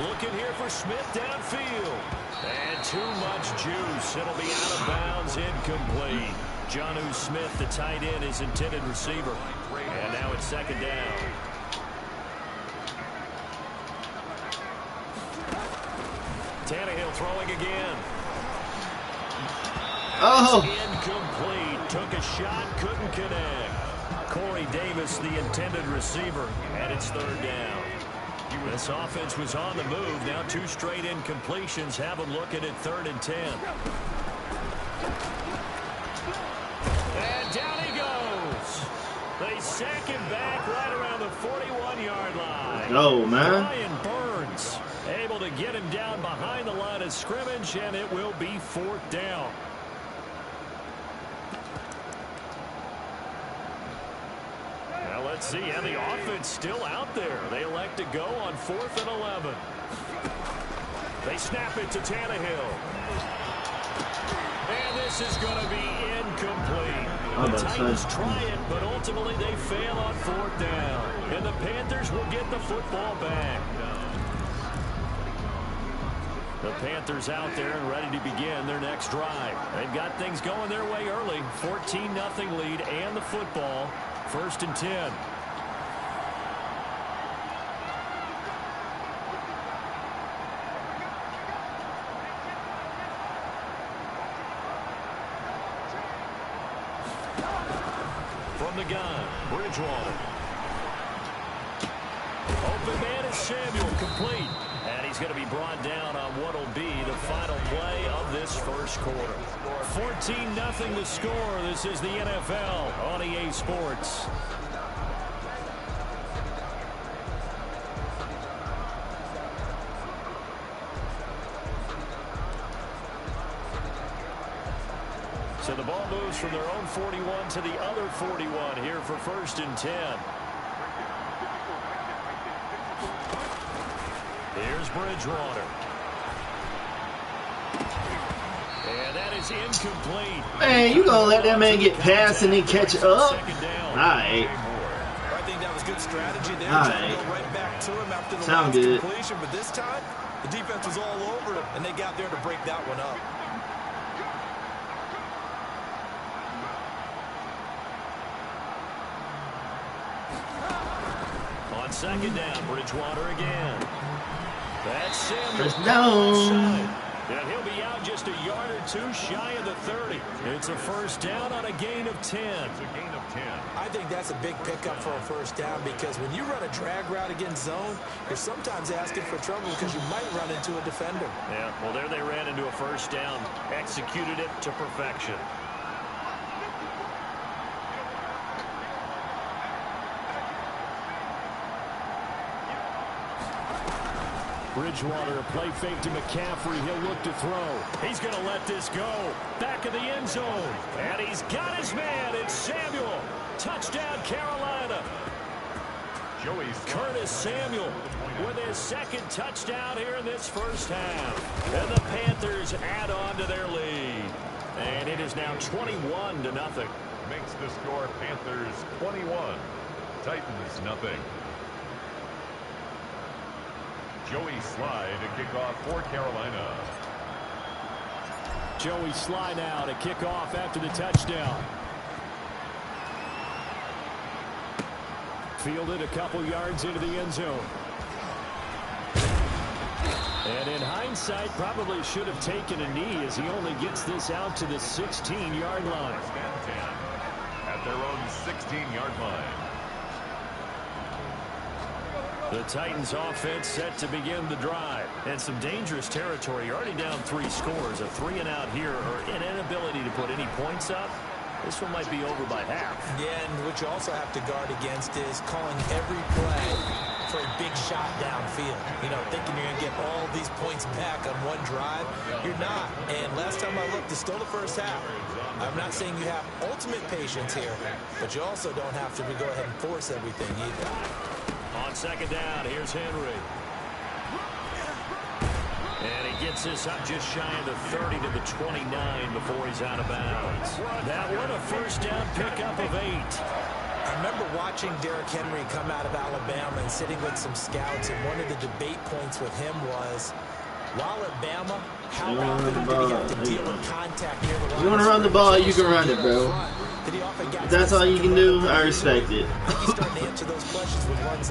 Looking here for Smith downfield. And too much juice. It'll be out of bounds, incomplete. Jonnu Smith, the tight end, his intended receiver. And now it's 2nd down. Tannehill throwing again. Oh. Incomplete. Took a shot, couldn't connect. Corey Davis, the intended receiver, and it's 3rd down. This offense was on the move. Now 2 straight incompletions have them looking at 3rd and 10. And down he goes. They sack him back right around the 41-yard line. Oh, man. Brian Burns able to get him down behind the line of scrimmage, and it will be 4th down. Let's see, and the offense still out there. They elect to go on 4th and 11. They snap it to Tannehill. And this is going to be incomplete. The Titans try it, but ultimately they fail on 4th down. And the Panthers will get the football back. The Panthers out there and ready to begin their next drive. They've got things going their way early. 14-0 lead and the football. 1st and 10. From the gun, Bridgewater. Open man is Samuel, complete. And he's going to be brought down on what will be the final play of this first quarter. 14-0 the score. This is the NFL on EA Sports. So the ball moves from their own 41 to the other 41 here for 1st and 10. Here's Bridgewater. And that is incomplete. Man, you gonna let that man get past and then catch up? All right. I think that was good strategy there. All Trying right. to go right back to him after the Sound last good. completion, but this time the defense was all over him, and they got there to break that one up. On 2nd down, Bridgewater again. That's Samuel. First down. And he'll be out just a yard or two shy of the 30. It's a 1st down on a gain of 10. It's a gain of 10. I think that's a big pickup for a 1st down because when you run a drag route against zone, you're sometimes asking for trouble because you might run into a defender. Yeah, well, there they ran into a 1st down. Executed it to perfection. Bridgewater, a play fake to McCaffrey. He'll look to throw. He's going to let this go. Back of the end zone. And he's got his man. It's Samuel. Touchdown, Carolina. Curtis Samuel with his 2nd touchdown here in this 1st half. And the Panthers add on to their lead. And it is now 21-0. Makes the score Panthers 21. Titans nothing. Joey Slye to kick off for Carolina. Joey Slye now to kick off after the touchdown. Fielded a couple yards into the end zone. And in hindsight, probably should have taken a knee as he only gets this out to the 16-yard line. At their own 16-yard line. The Titans offense set to begin the drive. And some dangerous territory. You're already down 3 scores. A 3-and-out here or an inability to put any points up. This one might be over by half. Yeah, and what you also have to guard against is calling every play for a big shot downfield. You know, thinking you're going to get all these points back on one drive. You're not. And last time I looked, it's still the 1st half. I'm not saying you have ultimate patience here, but you also don't have to go ahead and force everything either. On 2nd down, here's Henry. And he gets this up just shy of the 30 to the 29 before he's out of bounds. That one a 1st down pickup of 8. I remember watching Derrick Henry come out of Alabama and sitting with some scouts, and one of the debate points with him was, while at Bama, how often did he have to deal with contact near the line? You want to run the ball, you can run it, bro. If that's all you can do, I respect it.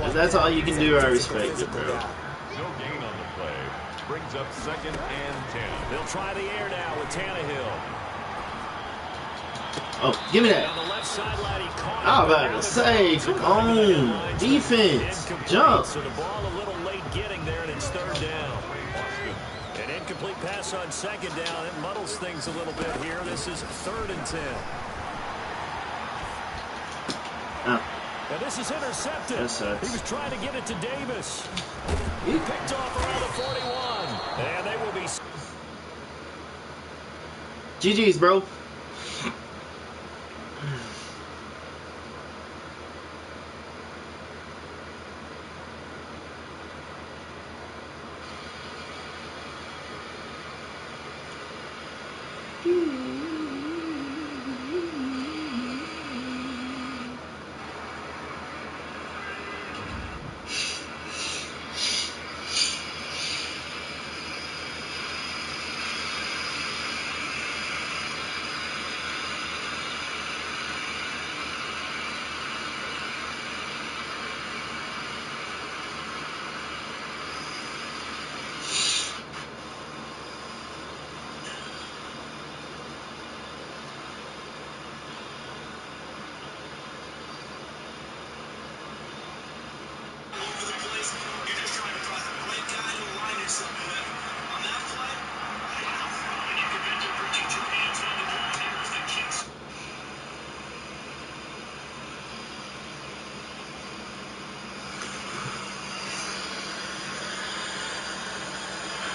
If that's all you can do, I respect it, bro. No gain on the play. Brings up 2nd and 10. They'll try the air now with Tannehill. Oh, give me that. On the left sideline, he caught I was about to say, come on. Defense. Jump. So the ball a little late getting there, and it's 3rd down. An incomplete pass on 2nd down. It muddles things a little bit here. This is 3rd and 10. And this is intercepted. That sucks. He was trying to get it to Davis. He picked off around the 41. And they will be... GG's, bro.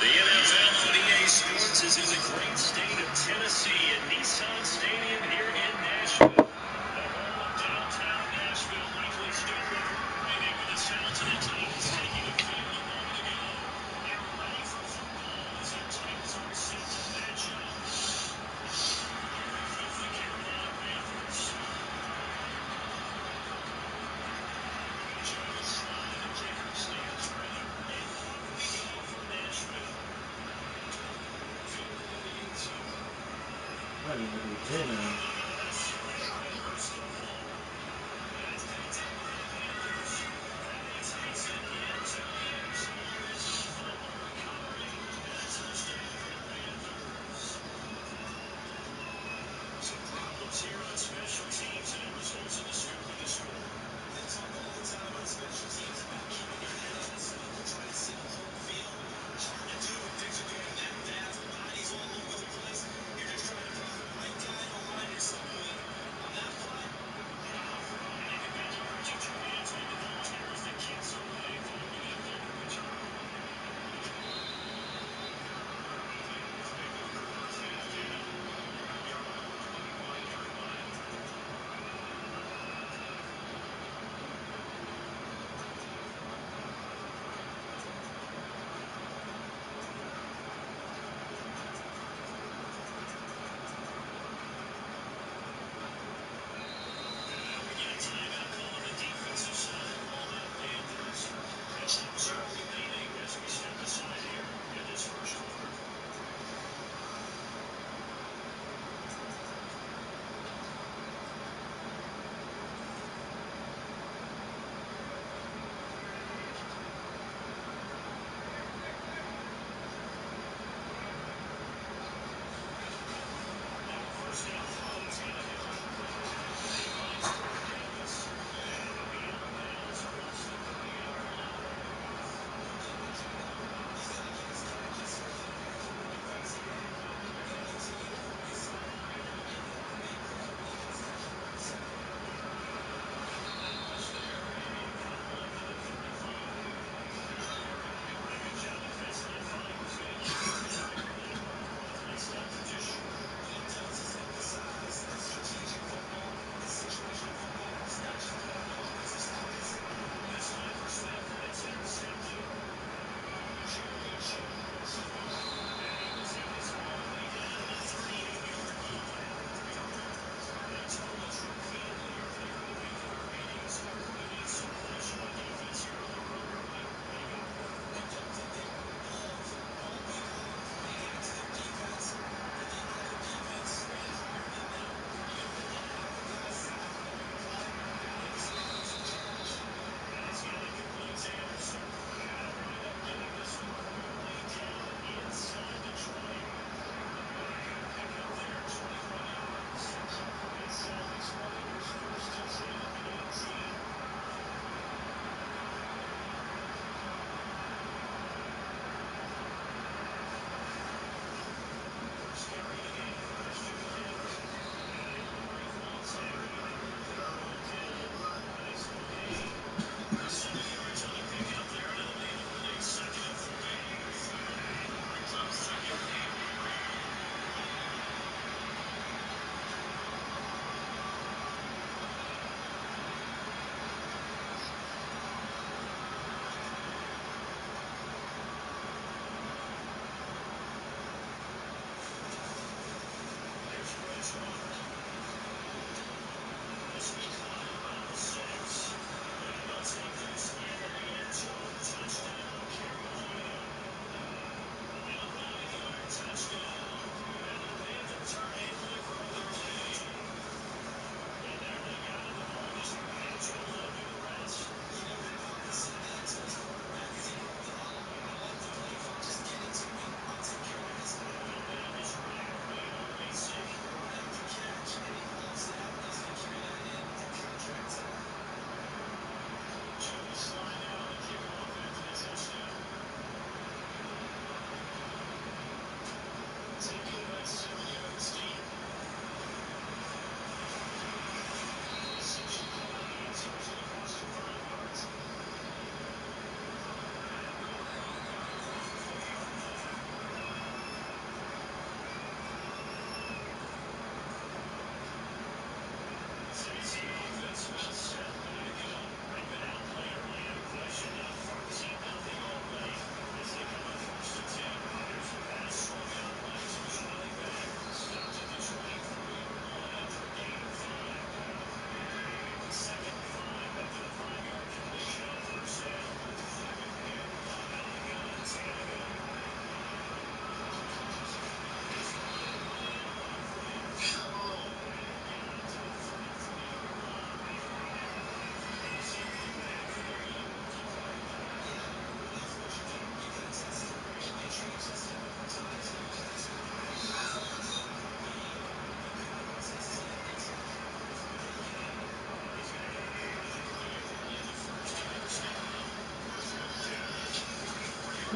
The NFL on EA Sports is in the great state of Tennessee at Nissan Stadium here in Nashville. The home of downtown Nashville, likely still reverberating with the sounds of the Titans taking the field a moment ago. They're ready for football as the Titans are set to match up with the Carolina Panthers. Joe Slide, the kicker, stands ready. And off we go from Nashville. What is it now? Some problems here on special teams, and it results in the scoop of the score. They talk all the time on special teams about keeping your head on the swivel, trying to see the whole field. Hard to do when things are going that fast, bodies all over the place. You're just trying to put the right guy behind yourself.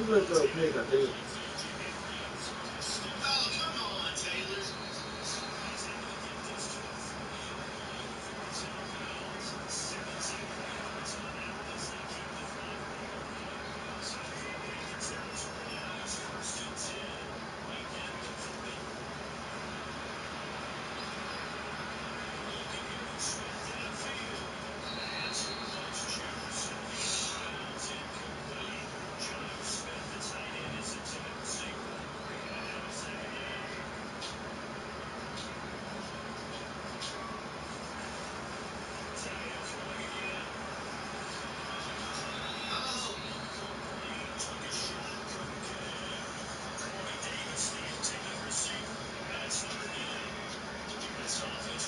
He's going to throw a pick, I think.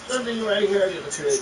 Something right here I get a pick.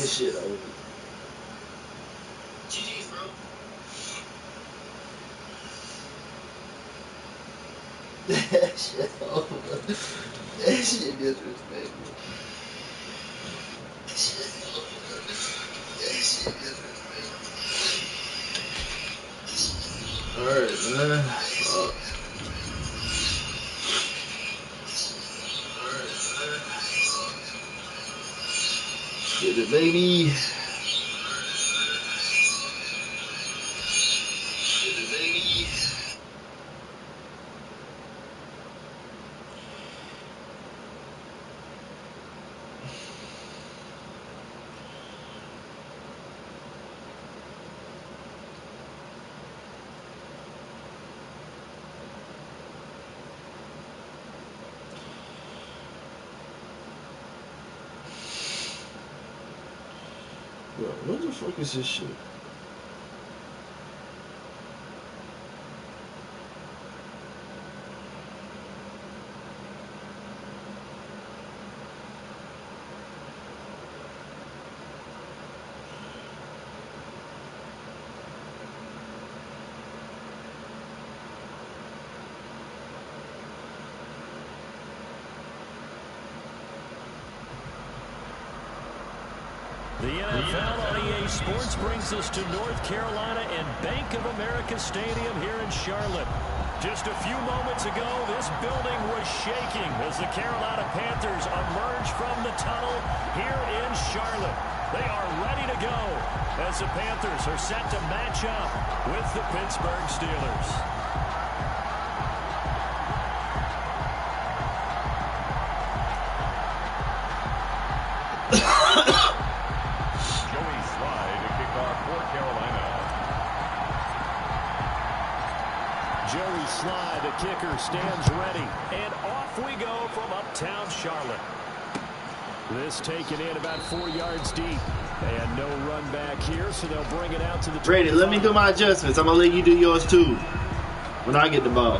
this shit over. GG's, bro. That shit over. That shit disrespectful. That shit over. That shit disrespectful. Alright, man. Fuck. Get it, baby. Get it, baby. Bro, what the fuck is this shit? The NFL on EA Sports brings us to North Carolina and Bank of America Stadium here in Charlotte. Just a few moments ago, this building was shaking as the Carolina Panthers emerged from the tunnel here in Charlotte. They are ready to go as the Panthers are set to match up with the Pittsburgh Steelers. Joey Sly, the kicker, stands ready. And off we go from uptown Charlotte. This taken in about 4 yards deep. And no run back here, so they'll bring it out to the 25. Brady, let me do my adjustments. I'm going to let you do yours too when I get the ball.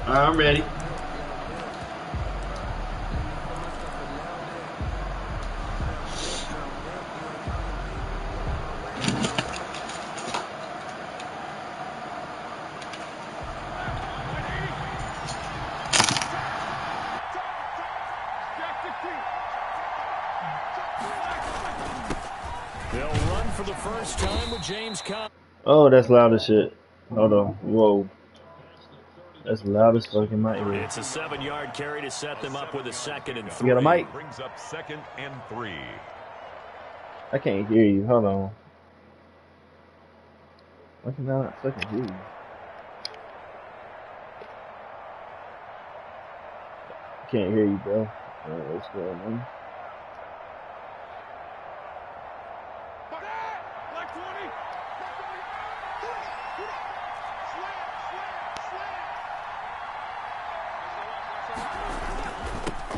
I'm ready. They'll run for the first time with James Conner. Oh, that's loud as shit. Hold on. Whoa. That's loud as fuck in my ear. It's a 7-yard carry to set them up with a 2nd and 3. You got a mic? Brings up 2nd and 3. I can't hear you. Hold on. Why can I not fucking hear you? Can't hear you, bro. Alright, what's going on?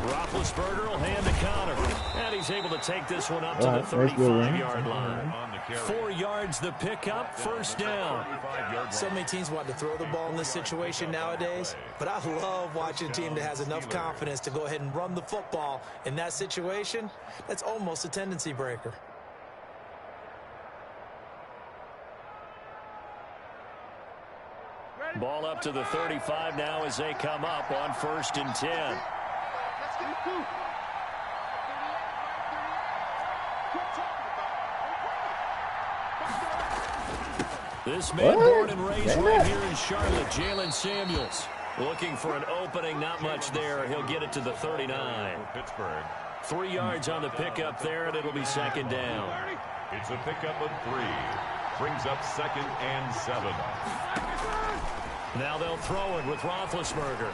Roethlisberger will hand to Conner. And he's able to take this one up to the 35-yard line. 4 yards the pickup, first down. So many teams want to throw the ball in this situation nowadays, but I love watching a team that has enough confidence to go ahead and run the football in that situation. That's almost a tendency breaker. Ball up to the 35 now as they come up on 1st and 10. This man born and raised right here in Charlotte, Jalen Samuels. Looking for an opening, not much there. He'll get it to the 39. Pittsburgh. 3 yards on the pickup there, and it'll be 2nd down. It's a pickup of 3. Brings up 2nd and 7. Now they'll throw it with Roethlisberger.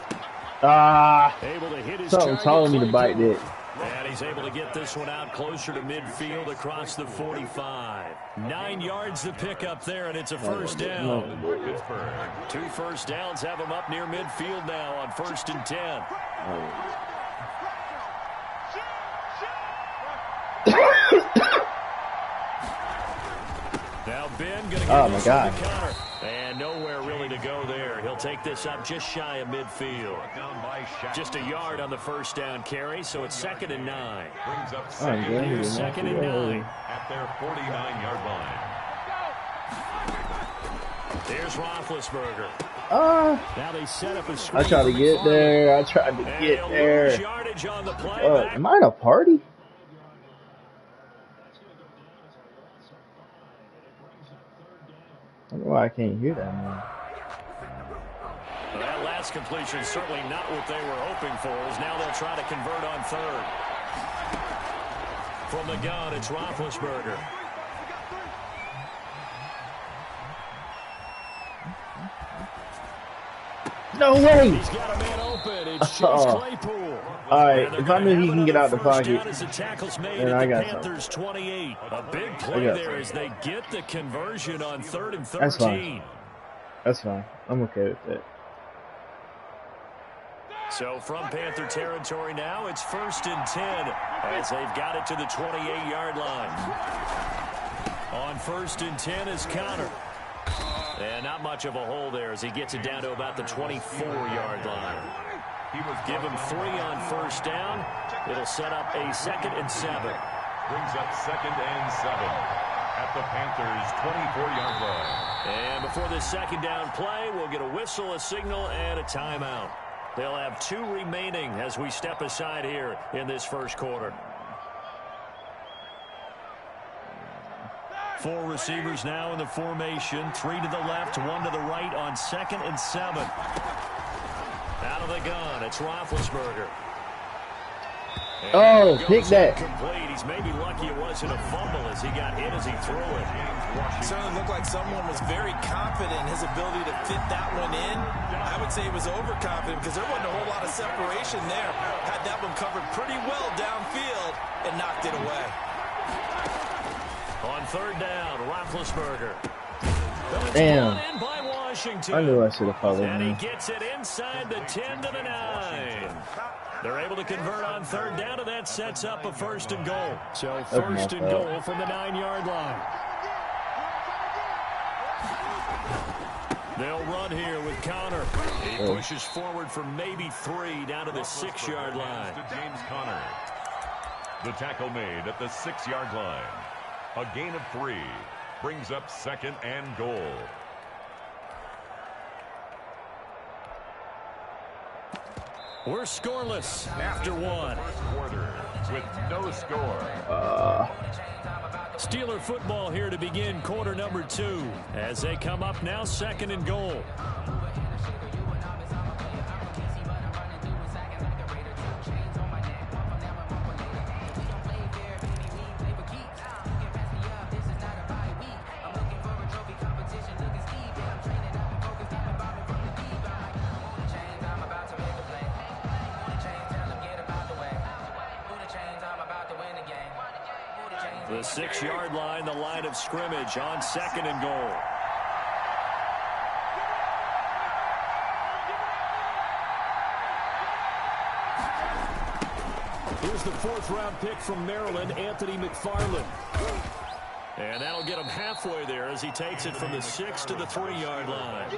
Able to hit his something's telling me to bite that. And he's able to get this one out closer to midfield across the 45. 9 yards to pick up there, and it's a first down. Pittsburgh. 2 first downs have him up near midfield now on 1st and 10. Now Oh, my God. And nowhere really to go there. He'll take this up just shy of midfield. Just a yard on the first down carry, so it's 2nd and 9. Brings up second and 9. At their 49-yard line. There's Roethlisberger. Now they set up a screen. I tried to get there. I tried to get there. Am I in a party? I don't know why I can't hear that, man. Well, that last completion certainly not what they were hoping for, as now they'll try to convert on 3rd. From the gun, it's Roethlisberger. No way! He's got a man open. It's Chase Claypool. All right, if I knew he can get out the pocket, then I got Panthers 28. A big play there as they get the conversion on 3rd and 13. That's fine. That's fine. I'm okay with that. So from Panther territory now, it's 1st and 10 as they've got it to the 28-yard line. On 1st and 10 is Connor. And not much of a hole there as he gets it down to about the 24-yard line. Give him 3 on 1st down. It'll set up a 2nd and 7. Brings up 2nd and 7 at the Panthers' 24-yard line. And before this 2nd down play, we'll get a whistle, a signal, and a timeout. They'll have 2 remaining as we step aside here in this first quarter. 4 receivers now in the formation. 3 to the left, 1 to the right on 2nd and 7. Out of the gun, it's Roethlisberger. Oh, pick that. Complete. He's maybe lucky it wasn't a fumble as he got hit as he threw it. It certainly looked like someone was very confident in his ability to fit that one in. I would say he was overconfident because there wasn't a whole lot of separation there. Had that one covered pretty well downfield and knocked it away. On 3rd down, Roethlisberger. Damn. By Washington. I knew I should have followed him. And he gets it inside the 10 to the 9. They're able to convert on 3rd down, and that sets up a 1st and goal. So 1st and goal from the 9-yard line. They'll run here with Connor. He pushes forward for maybe 3 down to the 6-yard line. To James Conner. The tackle made at the 6-yard line. A gain of 3 brings up 2nd and goal. We're scoreless after 1. First quarter with no score. Steeler football here to begin quarter number 2 as they come up now 2nd and goal. The 6-yard line, the line of scrimmage on 2nd and goal. Here's the 4th-round pick from Maryland, Anthony McFarland. And that'll get him halfway there as he takes it from the 6 to the 3-yard line.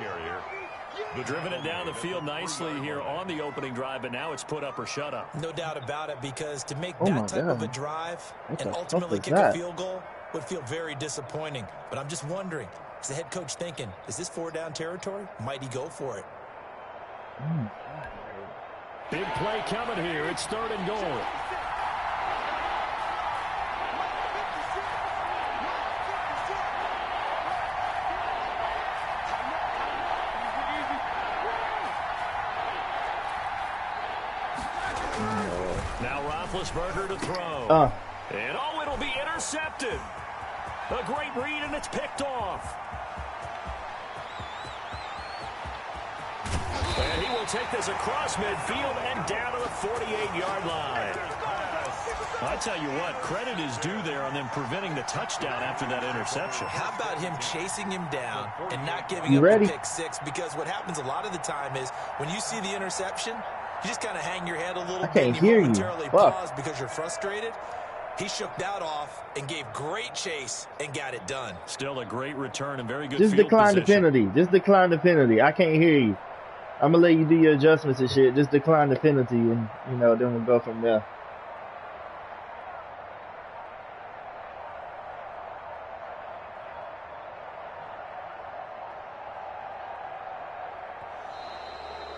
But driven it down the field nicely here on the opening drive, but now it's put up or shut up. No doubt about it, because to make that type of a drive and ultimately kick that? a field goal would feel very disappointing. But I'm just wondering, is the head coach thinking, is this 4-down territory? Might he go for it? Big play coming here. It's 3rd and goal. Now Roethlisberger to throw. And it'll be intercepted. A great read, and it's picked off. And he will take this across midfield and down to the 48-yard line. I tell you what, credit is due there on them preventing the touchdown after that interception. How about him chasing him down and not giving up the pick 6? Because what happens a lot of the time is when you see the interception, you just kind of hang your head a little bit and you momentarily pause because you're frustrated. He shook that off and gave great chase and got it done. Still a great return and very good Just field decline position. the penalty. Just decline the penalty. I can't hear you. I'm going to let you do your adjustments and shit. Just decline the penalty and, you know, then we'll go from there.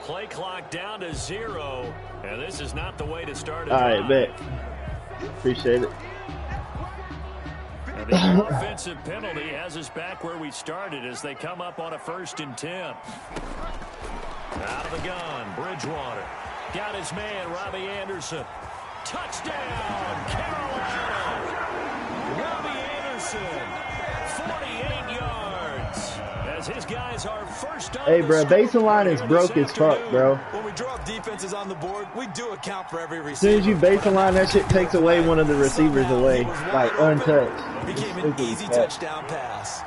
Play clock down to 0, and this is not the way to start a All drive. right, bet. Appreciate it. And the offensive penalty has us back where we started as they come up on a 1st and 10. Out of the gun, Bridgewater. Got his man, Robbie Anderson. Touchdown, Carolina. Robbie Anderson, 48 yards. As his guys are first on. Hey, bro, base line is broke as fuck, bro. When we draw defenses on the board, we do account for every receiver. As soon as you base line, that shit takes away one of the receivers away, like untouched. Became an easy touchdown pass.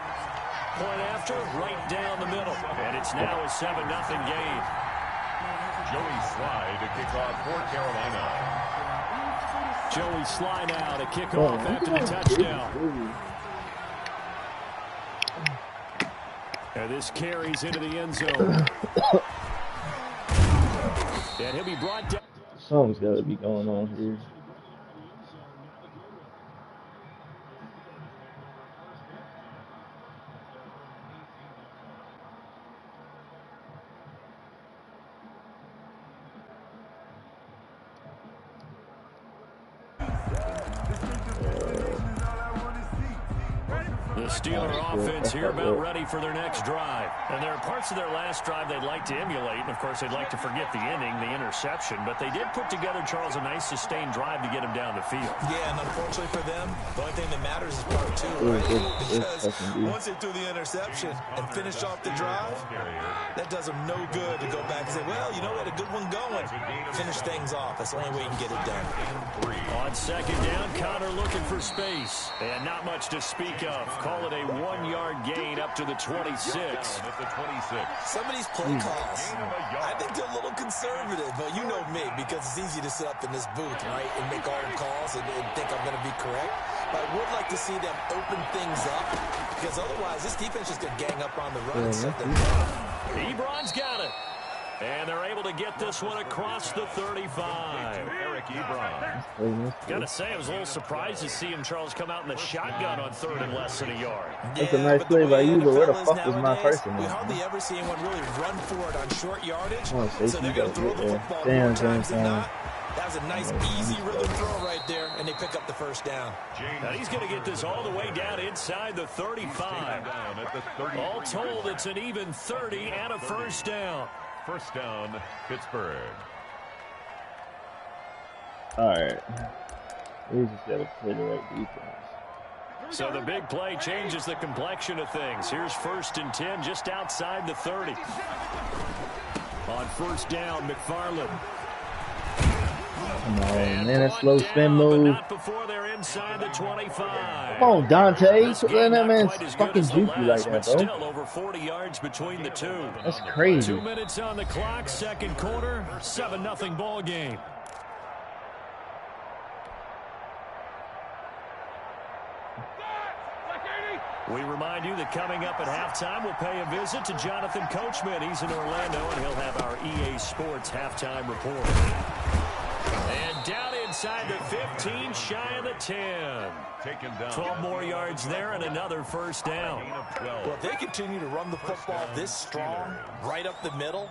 Point after, right down the middle. And it's now a 7-0 game. Joey Sly to kick off for Carolina. Joey Sly now to kick off after the touchdown. And this carries into the end zone. And he'll be brought down. Something's got to be going on here. The Steeler offense here about ready for their next drive. And there are parts of their last drive they'd like to emulate. And, of course, they'd like to forget the inning, the interception. But they did put together, Charles, a nice sustained drive to get him down the field. Yeah, and unfortunately for them, the only thing that matters is part 2, right? Because once they threw the interception and finished off the drive, that does them no good to go back and say, well, you know, we had a good one going. Finish things off. That's the only way you can get it done. On 2nd down, Connor looking for space. And not much to speak of. Call it a 1-yard gain up to the 26. Some of these play calls, I think they're a little conservative, but you know me, because it's easy to sit up in this booth, right, and make all the calls and think I'm going to be correct. But I would like to see them open things up, because otherwise this defense is going to gang up on the run and set them down. Ebron's got it. And they're able to get this one across the 35. Eric Ebron. Got to say, I was a little surprised to see him, Charles, come out in the shotgun on 3rd and less than a yard. That's a nice play by you, but where the fuck was my person? We hardly ever see anyone really run for it on short yardage. Oh, so they're going to throw the football more times than not. That was a nice, easy rhythm throw right there, and they pick up the 1st down. Now he's going to get this all the way down inside the 35. All told, it's an even 30 and a 1st down. 1st down, Pittsburgh. All right. We just got to play the right defense. So the big play changes the complexion of things. Here's 1st and 10 just outside the 30. On 1st down, McFarland. Come on, man, that slow spin move. Not before they're inside the 25. Come on, Dante. Let that man fucking juke you like that, bro. Still over 40 yards between the two. That's crazy. 2 minutes on the clock, 2nd quarter, 7-0 ball game. We remind you that coming up at halftime, we'll pay a visit to Jonathan Coachman. He's in Orlando, and he'll have our EA Sports halftime report. And down inside the 15, shy of the 10. 12 more yards there and another 1st down. Well, if they continue to run the football this strong, right up the middle,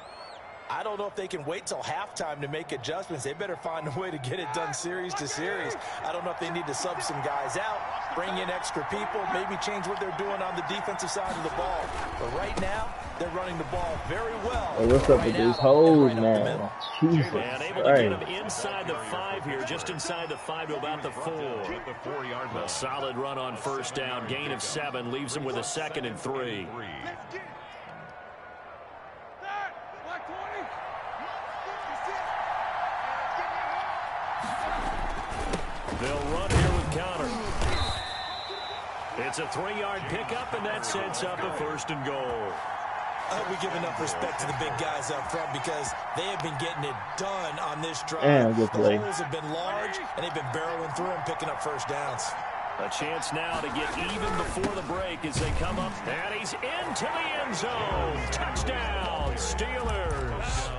I don't know if they can wait till halftime to make adjustments. They better find a way to get it done series to series. I don't know if they need to sub some guys out, bring in extra people, maybe change what they're doing on the defensive side of the ball. But right now, they're running the ball very well. Hey, what's up with these hoes, man? Jesus And able to get him inside the 5 here, just inside the 5 to about the 4. A solid run on 1st down, gain of 7, leaves him with a 2nd and 3. They'll run here with Connor. It's a 3-yard pickup, and that sets up a 1st and goal. I hope we give enough respect to the big guys up front because they have been getting it done on this drive. Good the play. holes have been large, and they've been barreling through and picking up first downs. A chance now to get even before the break as they come up. And he's into the end zone. Touchdown, Steelers.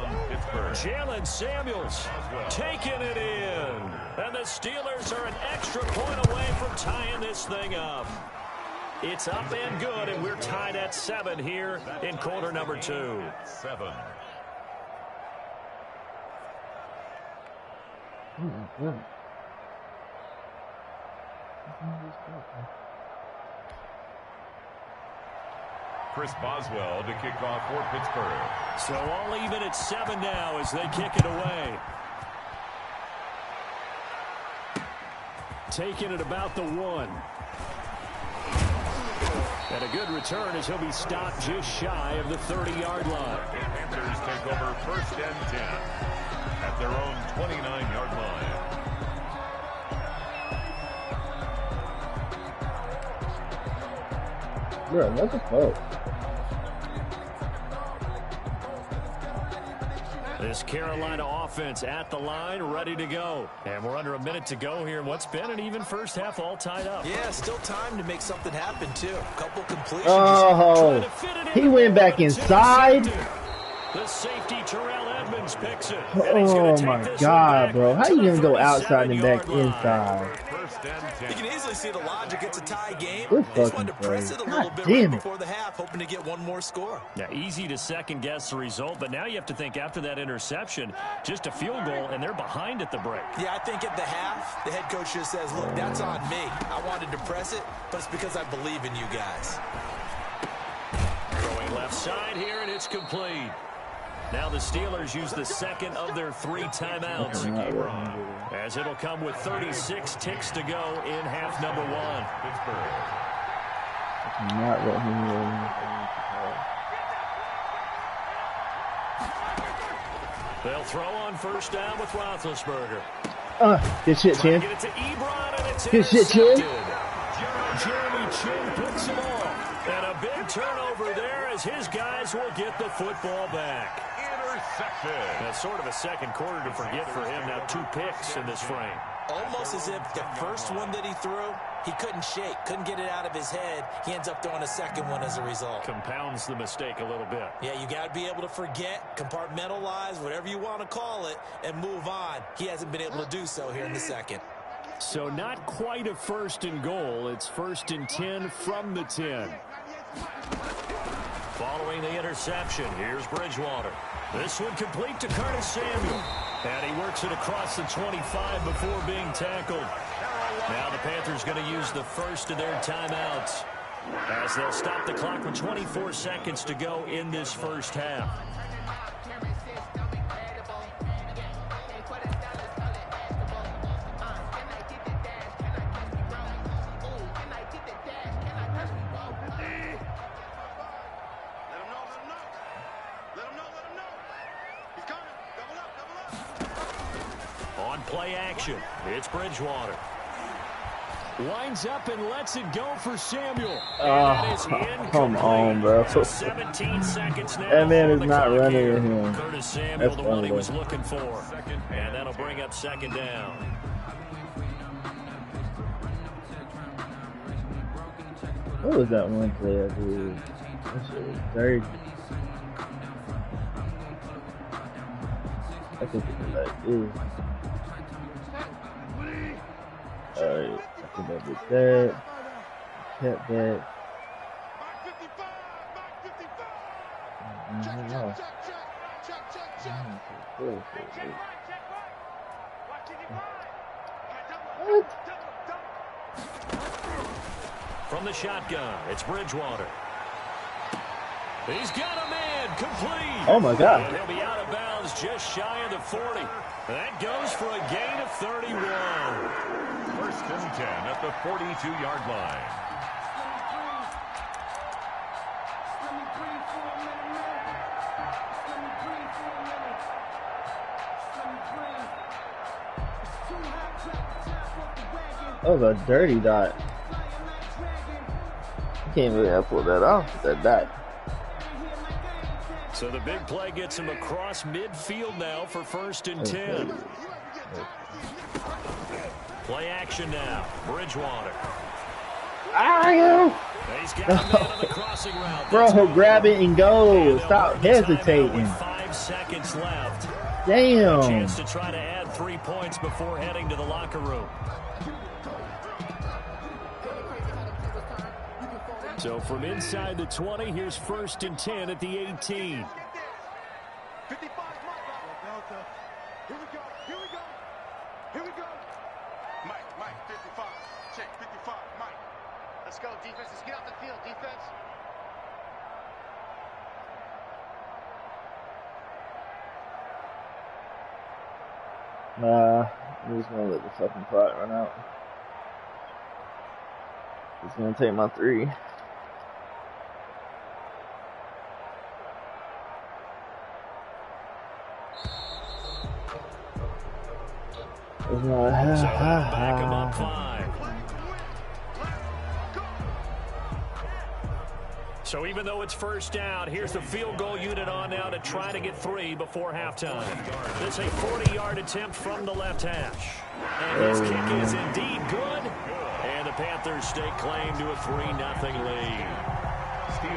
Jalen Samuels taking it in. And the Steelers are an extra point away from tying this thing up. It's up and good, and we're tied at 7 here in quarter number 2. 7. Chris Boswell to kick off for Pittsburgh. So all even at 7 now as they kick it away. Taking it about the 1. And a good return as he'll be stopped just shy of the 30-yard line. Panthers take over 1st and 10 at their own 29-yard line. Bro, what the fuck? This Carolina offense at the line, ready to go. And we're under a minute to go here in what's been an even first half, all tied up. Yeah, still time to make something happen, too. A couple completions. Oh, he went back inside. The safety, Terrell Edmonds, picks it. Oh, my God, bro. How you going to go outside and back inside? You can easily see the logic. It's a tie game. Good They just wanted to fucking press play. it a little God bit damn right it. before the half, hoping to get one more score. Now, easy to second-guess the result, but now you have to think after that interception, just a field goal, and they're behind at the break. Yeah, I think at the half, the head coach just says, look, that's on me. I wanted to press it, but it's because I believe in you guys. Throwing left side here, and it's complete. Now the Steelers use the second of their 3 timeouts, as it'll come with 36 ticks to go in half number 1. Pittsburgh. Not let him They'll throw on first down with Roethlisberger. Good shit, Chin. Get it to Ebron, and it's Good shit, Chin. Jeremy Chin picks it off. And a big turnover there as his guys will get the football back. Intercepted. That's sort of a second quarter to forget for him. Now 2 picks in this frame. Almost as if the first one that he threw, he couldn't shake, couldn't get it out of his head. He ends up throwing a second one as a result. Compounds the mistake a little bit. Yeah, you got to be able to forget, compartmentalize, whatever you want to call it, and move on. He hasn't been able to do so here in the second. So not quite a 1st and goal. It's 1st and 10 from the 10. Following the interception, here's Bridgewater. This one complete to Curtis Samuel. And he works it across the 25 before being tackled. Now the Panthers going to use the first of their timeouts, as they'll stop the clock with 24 seconds to go in this first half. Play action. It's Bridgewater. Winds up and lets it go for Samuel. Oh, come on, bro. 17 seconds now. That man is not running at him. Curtis Samuel, That's the one he funny. was looking for. And that'll bring up 2nd down. What was that one play I did? That shit was dirty. I think it was like this. Alright, I think I did that. Kept that. What? From the shotgun, it's Bridgewater. He's got a man, complete. Oh my God. And he'll be out of bounds just shy of the 40. That goes for a gain of 31. 1st and 10 at the 42-yard line. That was a dirty dot. I can't believe I pulled that off with that dot. So the big play gets him across midfield now for 1st and 10. Play action now. Bridgewater. He's got a man on the crossing route. Bro, grab it and go. Stop hesitating. With 5 seconds left. Damn. A chance to try to add 3 points before heading to the locker room. So from inside the 20, here's 1st and 10 at the 18. 55, here we go, here we go, here we go. Mike, 55, check, 55, Mike. Let's go, defense, let's get off the field, defense. Nah, I'm just gonna let the fucking clock run out. It's gonna take my 3. It's not. Back him up 5. So even though it's 1st down, here's the field goal unit on now to try to get 3 before halftime. This is a 40-yard attempt from the left hash. And his kick is indeed good. And the Panthers stake claim to a 3-0 lead.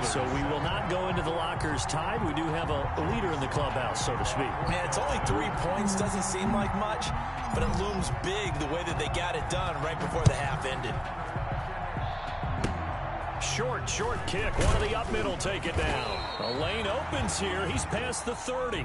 So we will not go into the lockers tied. We do have a leader in the clubhouse, so to speak. Man, it's only 3 points. Doesn't seem like much, but it looms big the way that they got it done right before the half ended. Short kick. One of the up middle take it down. A lane opens here. He's past the 30.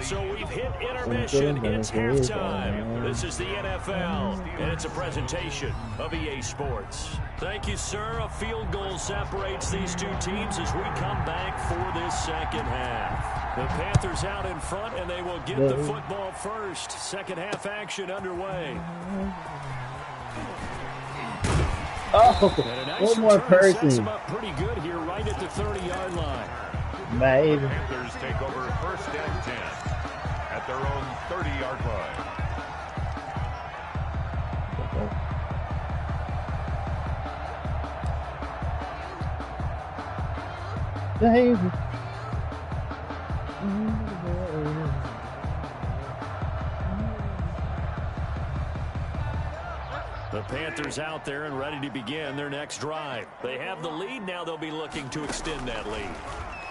So we've hit intermission. It's halftime. This is the NFL, and it's a presentation of EA Sports. Thank you, sir. A field goal separates these two teams as we come back for this second half. The Panthers out in front, and they will get the football first. Second half action underway. Oh, nice one more person. Sets him up pretty good here right at the 30-yard line. Maybe. The Panthers take over 1st and 10 at their own 30-yard line. Dave. The Panthers out there and ready to begin their next drive. They have the lead. Now they'll be looking to extend that lead.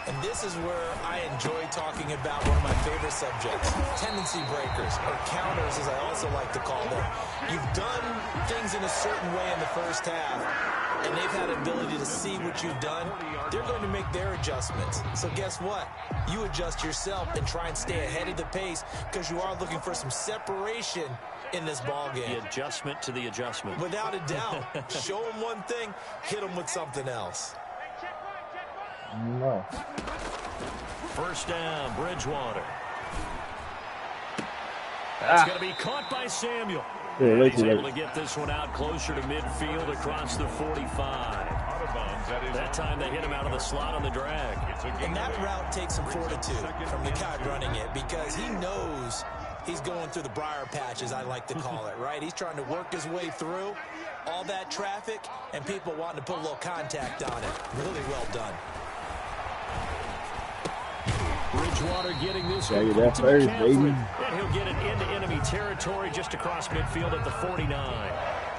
And this is where I enjoy talking about one of my favorite subjects, tendency breakers, or counters as I also like to call them. You've done things in a certain way in the first half, and they've had an ability to see what you've done. They're going to make their adjustments. So guess what? You adjust yourself and try and stay ahead of the pace because you are looking for some separation in this ball game. The adjustment to the adjustment. Without a doubt. Show them one thing, hit them with something else. No. 1st down, Bridgewater. That's going to be caught by Samuel. Yeah, he's able to get this one out closer to midfield across the 45. That time they hit him out of the slot on the drag. And that route takes some fortitude from the guy running it because he knows he's going through the briar patch, as I like to call it, right? He's trying to work his way through all that traffic and people wanting to put a little contact on it. Really well done. Bridgewater getting this one to first, baby. And he'll get it into enemy territory just across midfield at the 49.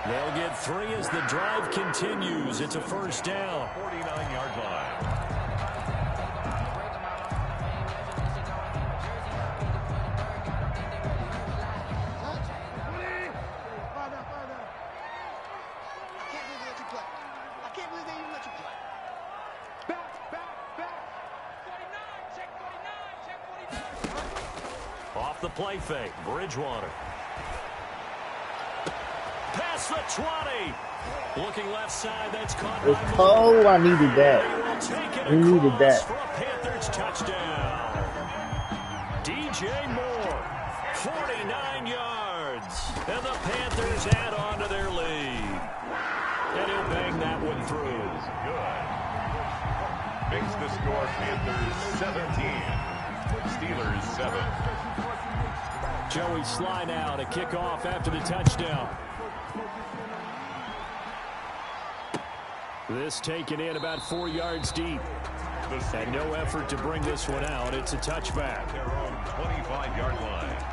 They'll get 3 as the drive continues. It's a 1st down. 49-yard line. Off the play fake, Bridgewater. Past the 20. Looking left side, that's caught by Moore. Oh, I needed that. We needed that. For a Panthers touchdown. DJ Moore, 49 yards. And the Panthers add on to their lead. And he'll bang that one through. Good. Makes the score Panthers 17. Steelers 7. Joey Sly now to kick off after the touchdown. This taken in about 4 yards deep. And no effort to bring this one out. It's a touchback. Their own 25-yard line.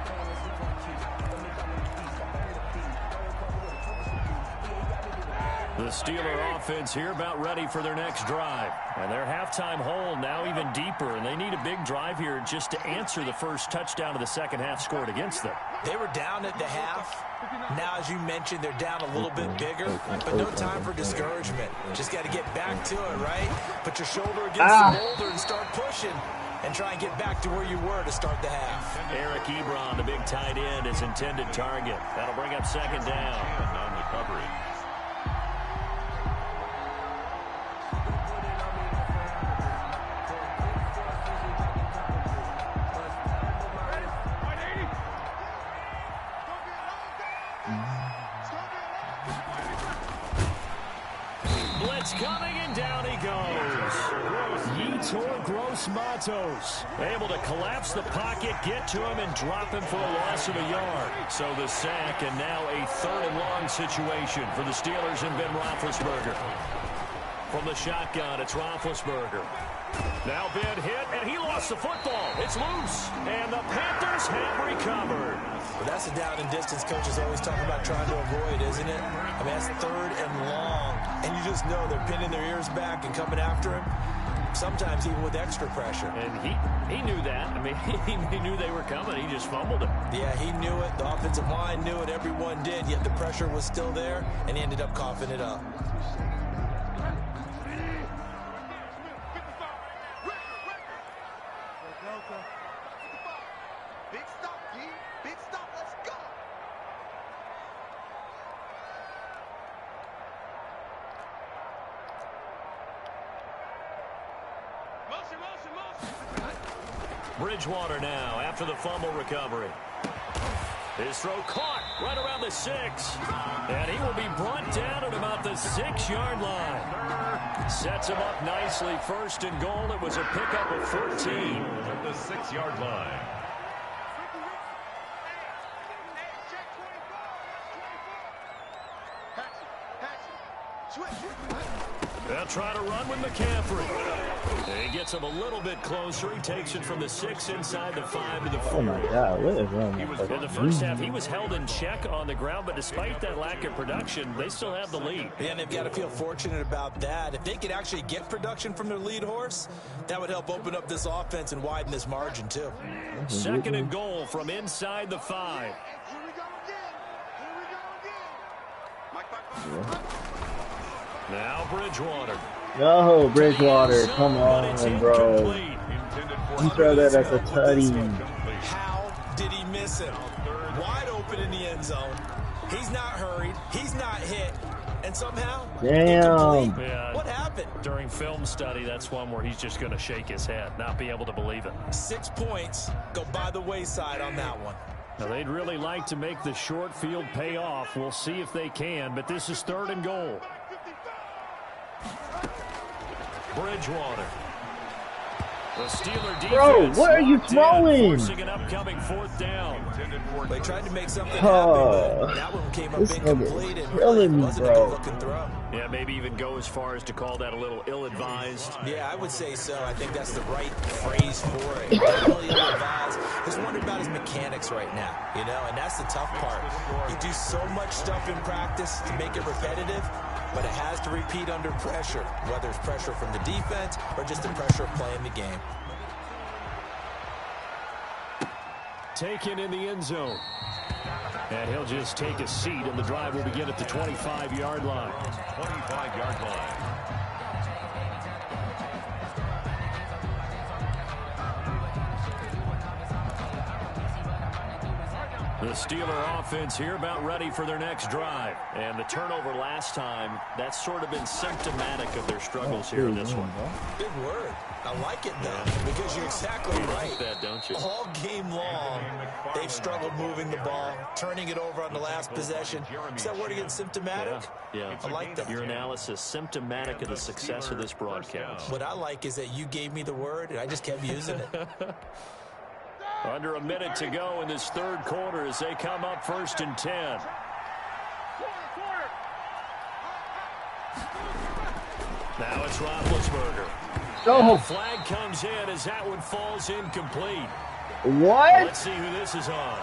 The Steeler offense here about ready for their next drive. And their halftime hole now even deeper. And they need a big drive here just to answer the first touchdown of the second half scored against them. They were down at the half. Now, as you mentioned, they're down a little bit bigger. But no time for discouragement. Just got to get back to it, right? Put your shoulder against the boulder and start pushing. And try and get back to where you were to start the half. Eric Ebron, the big tight end, is intended target. That'll bring up second down. And on the coverage. Coming, and down he goes. Yetur Gross-Matos able to collapse the pocket, get to him, and drop him for a loss of a yard. So the sack, and now a third and long situation for the Steelers and Ben Roethlisberger. From the shotgun, it's Roethlisberger. Now Ben hit, and he lost the football. It's loose, and the Panthers have recovered. Well, that's the down and distance coaches always talk about trying to avoid, isn't it? I mean, that's third and long, and you just know they're pinning their ears back and coming after him, sometimes even with extra pressure. And he knew that. I mean, he knew they were coming. He just fumbled it. Yeah, he knew it. The offensive line knew it. Everyone did, yet the pressure was still there, and he ended up coughing it up. Bridgewater now after the fumble recovery. His throw caught right around the 6. And he will be brought down at about the 6-yard line. Sets him up nicely. First and goal. It was a pickup of 14. At the 6-yard line. They'll try to run with McCaffrey. He gets him a little bit closer. He takes it from the 6 inside the 5 to the 4. Oh my God, what is wrong? In the first half, he was held in check on the ground, but despite that lack of production, they still have the lead. Yeah, and they've got to feel fortunate about that. If they could actually get production from their lead horse, that would help open up this offense and widen this margin, too. Second and goal from inside the 5. Now Bridgewater. No, Bridgewater, come on, bro. You throw that at the tutty. How did he miss him? Wide open in the end zone. He's not hurried. He's not hit. And somehow, damn. Yeah, what happened? During film study, that's one where he's just going to shake his head, not be able to believe it. 6 points go by the wayside on that one. Now, they'd really like to make the short field pay off. We'll see if they can, but this is third and goal. Bridgewater. The Steeler defense. Bro, what are you throwing? Forcing an upcoming fourth down. They tried to make something happen, but that one came up incomplete and really wasn't a good-looking throw. Yeah, maybe even go as far as to call that a little ill-advised. Yeah, I would say so. I think that's the right phrase for it. Really ill-advised. Just wondering about his mechanics right now, you know, and that's the tough part. You do so much stuff in practice to make it repetitive, but it has to repeat under pressure, whether it's pressure from the defense or just the pressure of playing the game. Taken in the end zone. And he'll just take a seat, and the drive will begin at the 25-yard line. 25-yard line. The Steeler offense here about ready for their next drive. And the turnover last time, that's sort of been symptomatic of their struggles here in this one. Good word. I like it, though, because you're exactly right. Like that, don't you? All game long, they've struggled moving the ball, turning it over on the last possession. Is that word again, symptomatic? Yeah. I like that. Your analysis, symptomatic of the success of this broadcast. What I like is that you gave me the word, and I just kept using it. Under a minute to go in this third quarter as they come up 1st and 10. Now it's Roethlisberger. Oh. Flag comes in as that one falls incomplete. What? Let's see who this is on.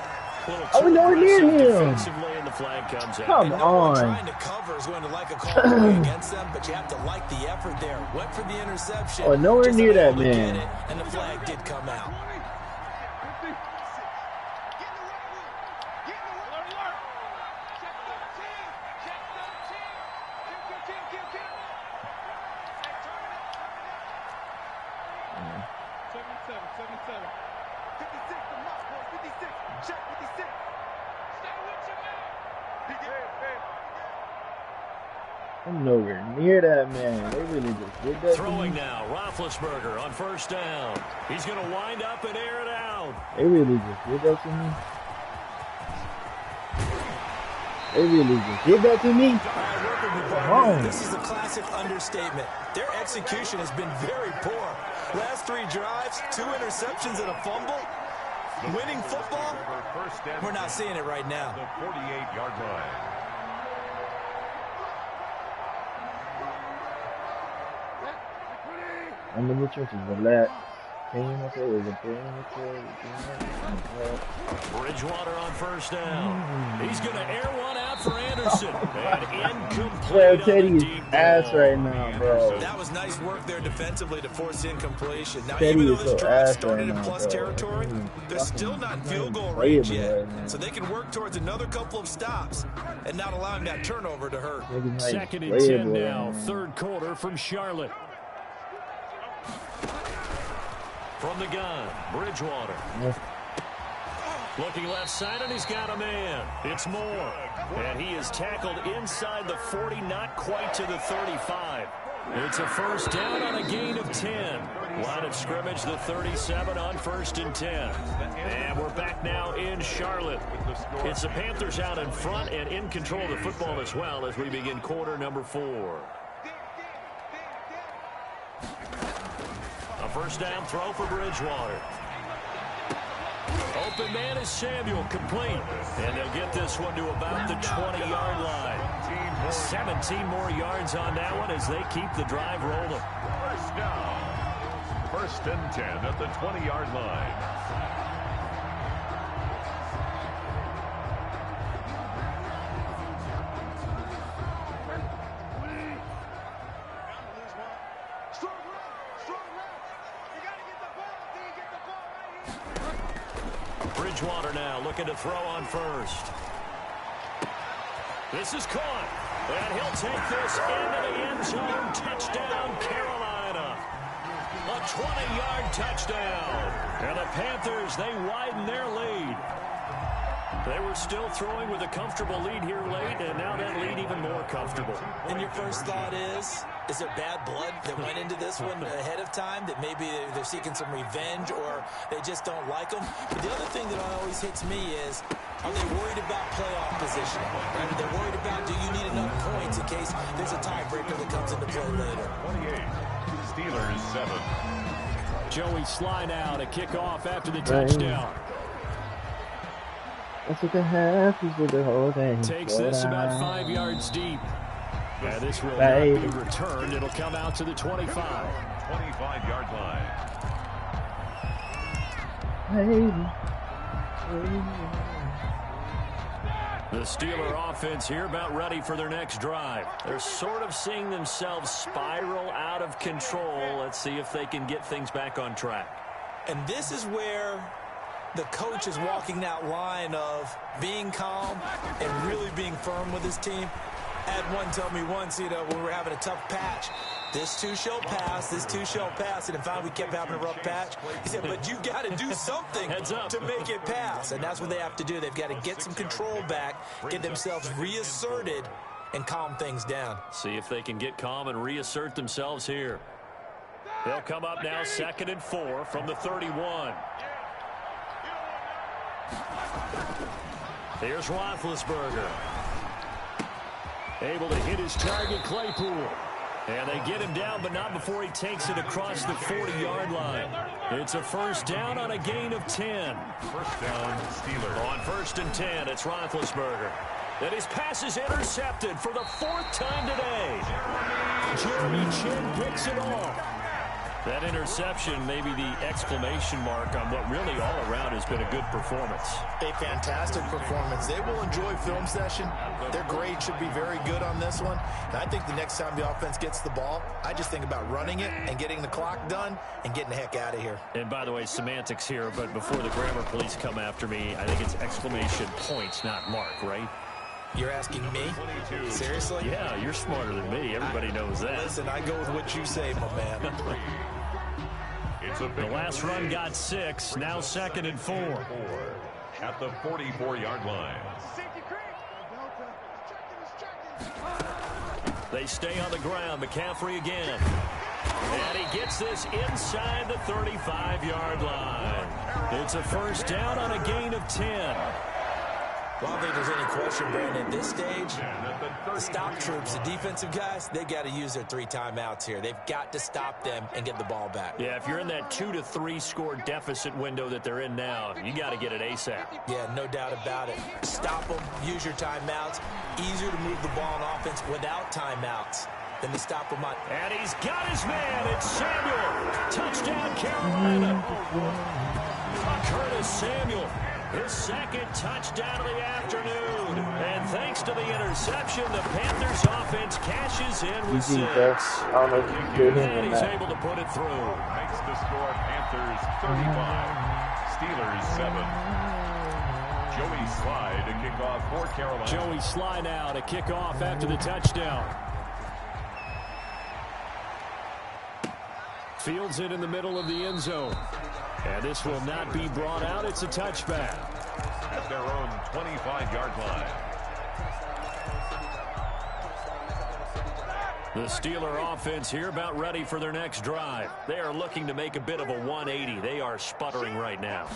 Oh, nowhere near him. Defensively, and the flag comes out. Come on. Trying to cover is going to like a call going against them, but you have to like the effort there. Went for the interception. Oh, nowhere near that, man. And the flag did come out. I'm nowhere near that, man. They really just did that. Throwing now, Roethlisberger on first down. He's going to wind up and air it out. They really just did that to me. They really just did that to me. This is a classic understatement. Their execution has been very poor. Last 3 drives, 2 interceptions and a fumble. Winning football, we're not seeing it right now. The 48-yard line. I'm in the trenches, relax. Bridgewater on first down. He's going to air one out for Anderson. And incomplete. Well, Teddy's ass right now, bro. That was nice work there defensively to force incompletion. Now, Teddy even though is this so drive ass started right in now, plus bro. territory, they're still not in field goal range yet. So they can work towards another couple of stops and not allowing that turnover to hurt. Second and 10 now. Third quarter from Charlotte. From the gun, Bridgewater. Looking left side, and he's got a man. It's Moore. And he is tackled inside the 40, not quite to the 35. It's a first down on a gain of 10. Line of scrimmage, the 37 on first and 10. And we're back now in Charlotte. It's the Panthers out in front and in control of the football as well as we begin quarter number 4. A first down throw for Bridgewater. Open man is Samuel, complete. And they'll get this one to about the 20-yard line. 17 more yards on that one as they keep the drive rolling. First down. First and 10 at the 20-yard line. Bridgewater now looking to throw on first. This is caught. And he'll take this into the end zone. Touchdown, Carolina. A 20-yard touchdown. And the Panthers, they widen their lead. They were still throwing with a comfortable lead here late, and now that lead even more comfortable. And your first thought is there bad blood that went into this one ahead of time, that maybe they're seeking some revenge or they just don't like them? But the other thing that always hits me is, are they worried about playoff position? Right? Are they worried about, do you need enough points in case there's a tiebreaker that comes into play later? 28, Steelers 7. Joey slide out, a kickoff after the touchdown. That's what the half is with the whole thing. Takes this about 5 yards deep. Yeah, this will not be returned. It'll come out to the 25. 25-yard line. The Steeler offense here about ready for their next drive. They're sort of seeing themselves spiral out of control. Let's see if they can get things back on track. And this is where the coach is walking that line of being calm and really being firm with his team. I had one tell me once, when we were having a tough patch, this too shall pass, this too shall pass. And finally we kept having a rough patch. He said, but you got to do something to make it pass. And that's what they have to do. They've got to get some control back, get themselves reasserted, and calm things down. See if they can get calm and reassert themselves here. They'll come up now 2nd and 4 from the 31. Here's Roethlisberger. Able to hit his target, Claypool. And they get him down, but not before he takes it across the 40-yard line. It's a first down on a gain of 10. First down, Steelers. On 1st and 10, it's Roethlisberger. And his pass is intercepted for the 4th time today. Jeremy Chin picks it off. That interception may be the exclamation mark on what really all around has been a good performance. A fantastic performance. They will enjoy film session. Their grade should be very good on this one. And I think the next time the offense gets the ball, I just think about running it and getting the clock done and getting the heck out of here. And by the way, semantics here, but before the grammar police come after me, I think it's exclamation points, not mark, right? You're asking me? Seriously? Yeah, you're smarter than me. Everybody knows that. Listen, I go with what you say, my man. The last run got 6. Now 2nd and 4. At the 44-yard line. They stay on the ground. McCaffrey again. And he gets this inside the 35-yard line. It's a first down on a gain of 10. Well, I don't think there's any question, Brandon, at this stage, the stop troops, the defensive guys, they got to use their 3 timeouts here. They've got to stop them and get the ball back. Yeah, if you're in that 2 to 3 score deficit window that they're in now, you got to get it ASAP. Yeah, no doubt about it. Stop them, use your timeouts. Easier to move the ball on offense without timeouts than to stop them on. And he's got his man. It's Samuel. Touchdown, Carolina. Curtis Samuel. His 2nd touchdown of the afternoon. And thanks to the interception, the Panthers offense cashes in with 6. And he's able to put it through. Makes the score Panthers 35, Steelers 7. Joey Sly to kick off for Carolina. Joey Sly now to kick off after the touchdown. Fields it in the middle of the end zone. And this will not be brought out. It's a touchback. At their own 25-yard line. The Steeler offense here about ready for their next drive. They are looking to make a bit of a 180. They are sputtering right now.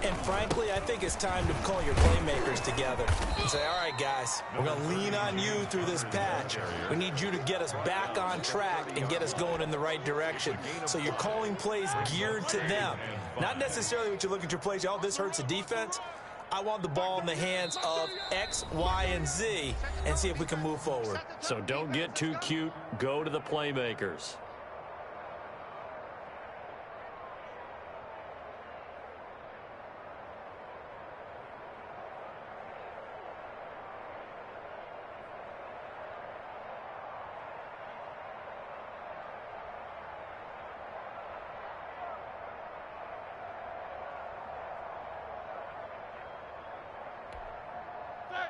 And frankly, I think it's time to call your playmakers together and say, all right, guys, we're going to lean on you through this patch. We need you to get us back on track and get us going in the right direction. So you're calling plays geared to them. Not necessarily what you look at your plays, oh, this hurts the defense. I want the ball in the hands of X, Y, and Z and see if we can move forward. So don't get too cute. Go to the playmakers.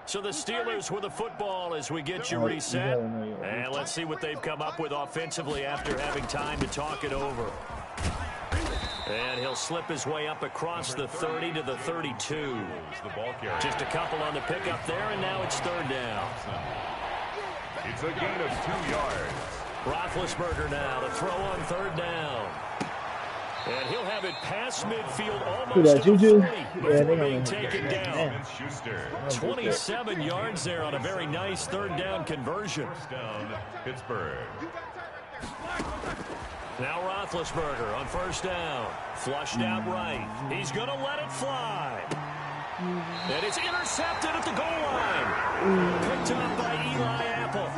So the Steelers with the football as we get you reset. And let's see what they've come up with offensively after having time to talk it over. And he'll slip his way up across the 30 to the 32. Just a couple on the pickup there, and now it's 3rd down. It's a gain of 2 yards. Roethlisberger now to throw on 3rd down. And he'll have it past midfield almost to the 40 before being taken down. 27 yards there on a very nice 3rd down conversion. First down, Pittsburgh. Now Roethlisberger on 1st down. Flushed out right. He's going to let it fly. And it's intercepted at the goal line. Picked up by Eli Apple.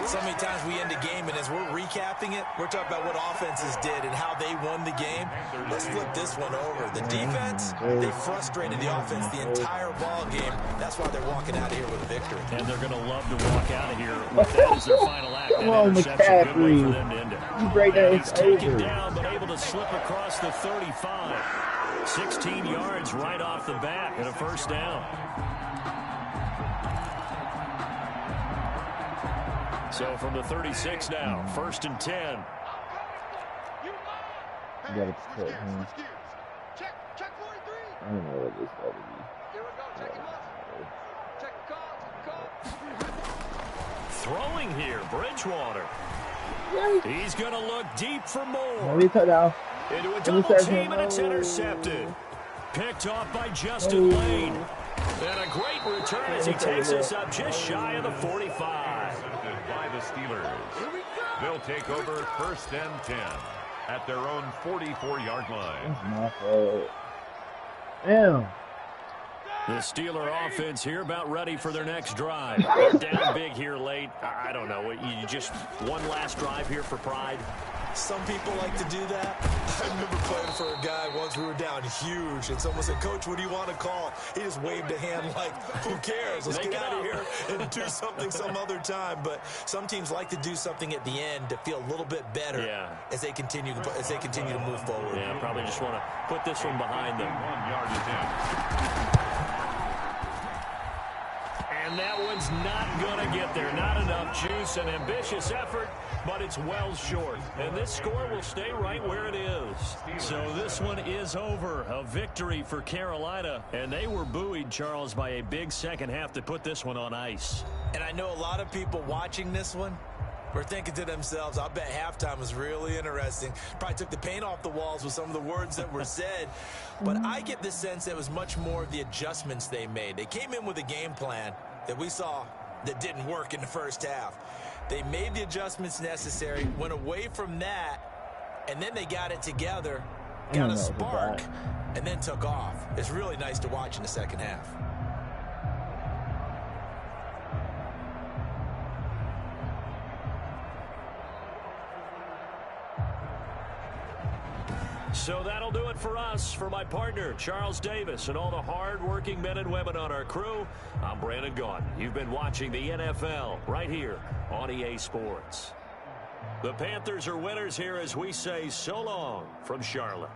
So many times we end a game, and as we're recapping it, we're talking about what offenses did and how they won the game. Let's flip this one over. The defense, they frustrated the offense the entire ball game. That's why they're walking out of here with a victory. And they're going to love to walk out of here with that as their final act. Come on, McCaffrey. You break that, it's taken over. down, but able to slip across the 35. 16 yards right off the bat and a 1st down. So from the 36 now, 1st and 10. You gotta put him. I don't know what this ought to be. Throwing here, Bridgewater. He's going to look deep for more. Into a double team, and it's intercepted. Picked off by Justin Lane. And a great return as he takes us up just shy of the 45. By the Steelers. They'll take over 1st and 10 at their own 44-yard line. That's my fault. Damn. The Steeler offense here about ready for their next drive. They're down big here late. I don't know. You just one last drive here for pride. Some people like to do that. I remember playing for a guy once. We were down huge, and someone said, "Coach, what do you want to call?" He just waved a hand like, "Who cares? Let's get out of here and do something some other time." But some teams like to do something at the end to feel a little bit better as they continue to move forward. Yeah, probably just want to put this one behind them. 1 yard is in. And that one's not going to get there. Not enough juice. An ambitious effort, but it's well short. And this score will stay right where it is. So this one is over. A victory for Carolina. And they were buoyed, Charles, by a big second half to put this one on ice. And I know a lot of people watching this one were thinking to themselves, I bet halftime was really interesting. Probably took the paint off the walls with some of the words that were said. But I get the sense that it was much more of the adjustments they made. They came in with a game plan that we saw that didn't work in the first half. They made the adjustments necessary, went away from that, and then they got it together, got a spark, and then took off. It's really nice to watch in the second half. So that'll do it for us. For my partner, Charles Davis, and all the hard-working men and women on our crew, I'm Brandon Gaudin. You've been watching the NFL right here on EA Sports. The Panthers are winners here as we say so long from Charlotte.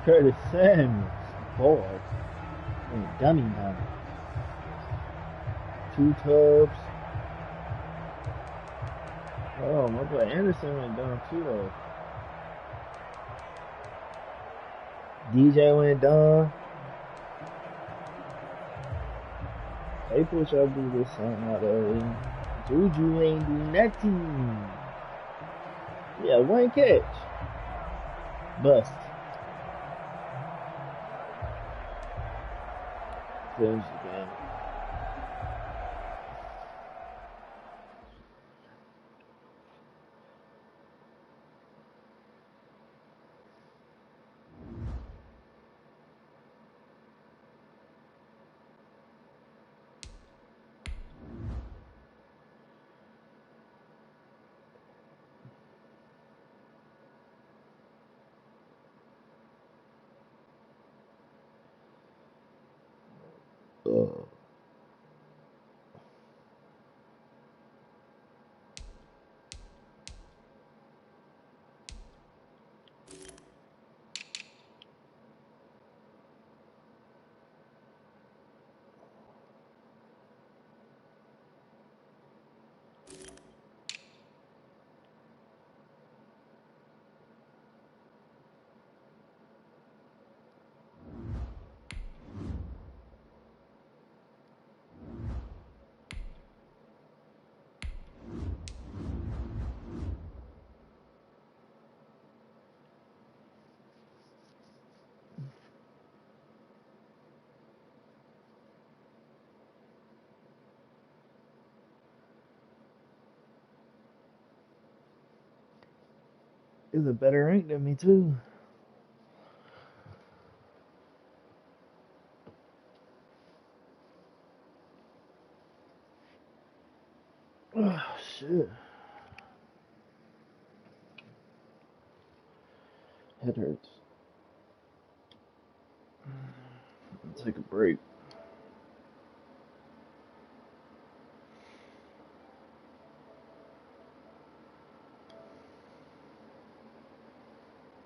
Curtis Samuels, boy, dummy now. 2 tubs. Oh, my boy Anderson went down too though. DJ went down. April shall do this something out of Juju ain't do nothing. Yeah, 1 catch. Bust. Finish the game. He's a better rank than me too. Oh shit. Head hurts. I'll take a break.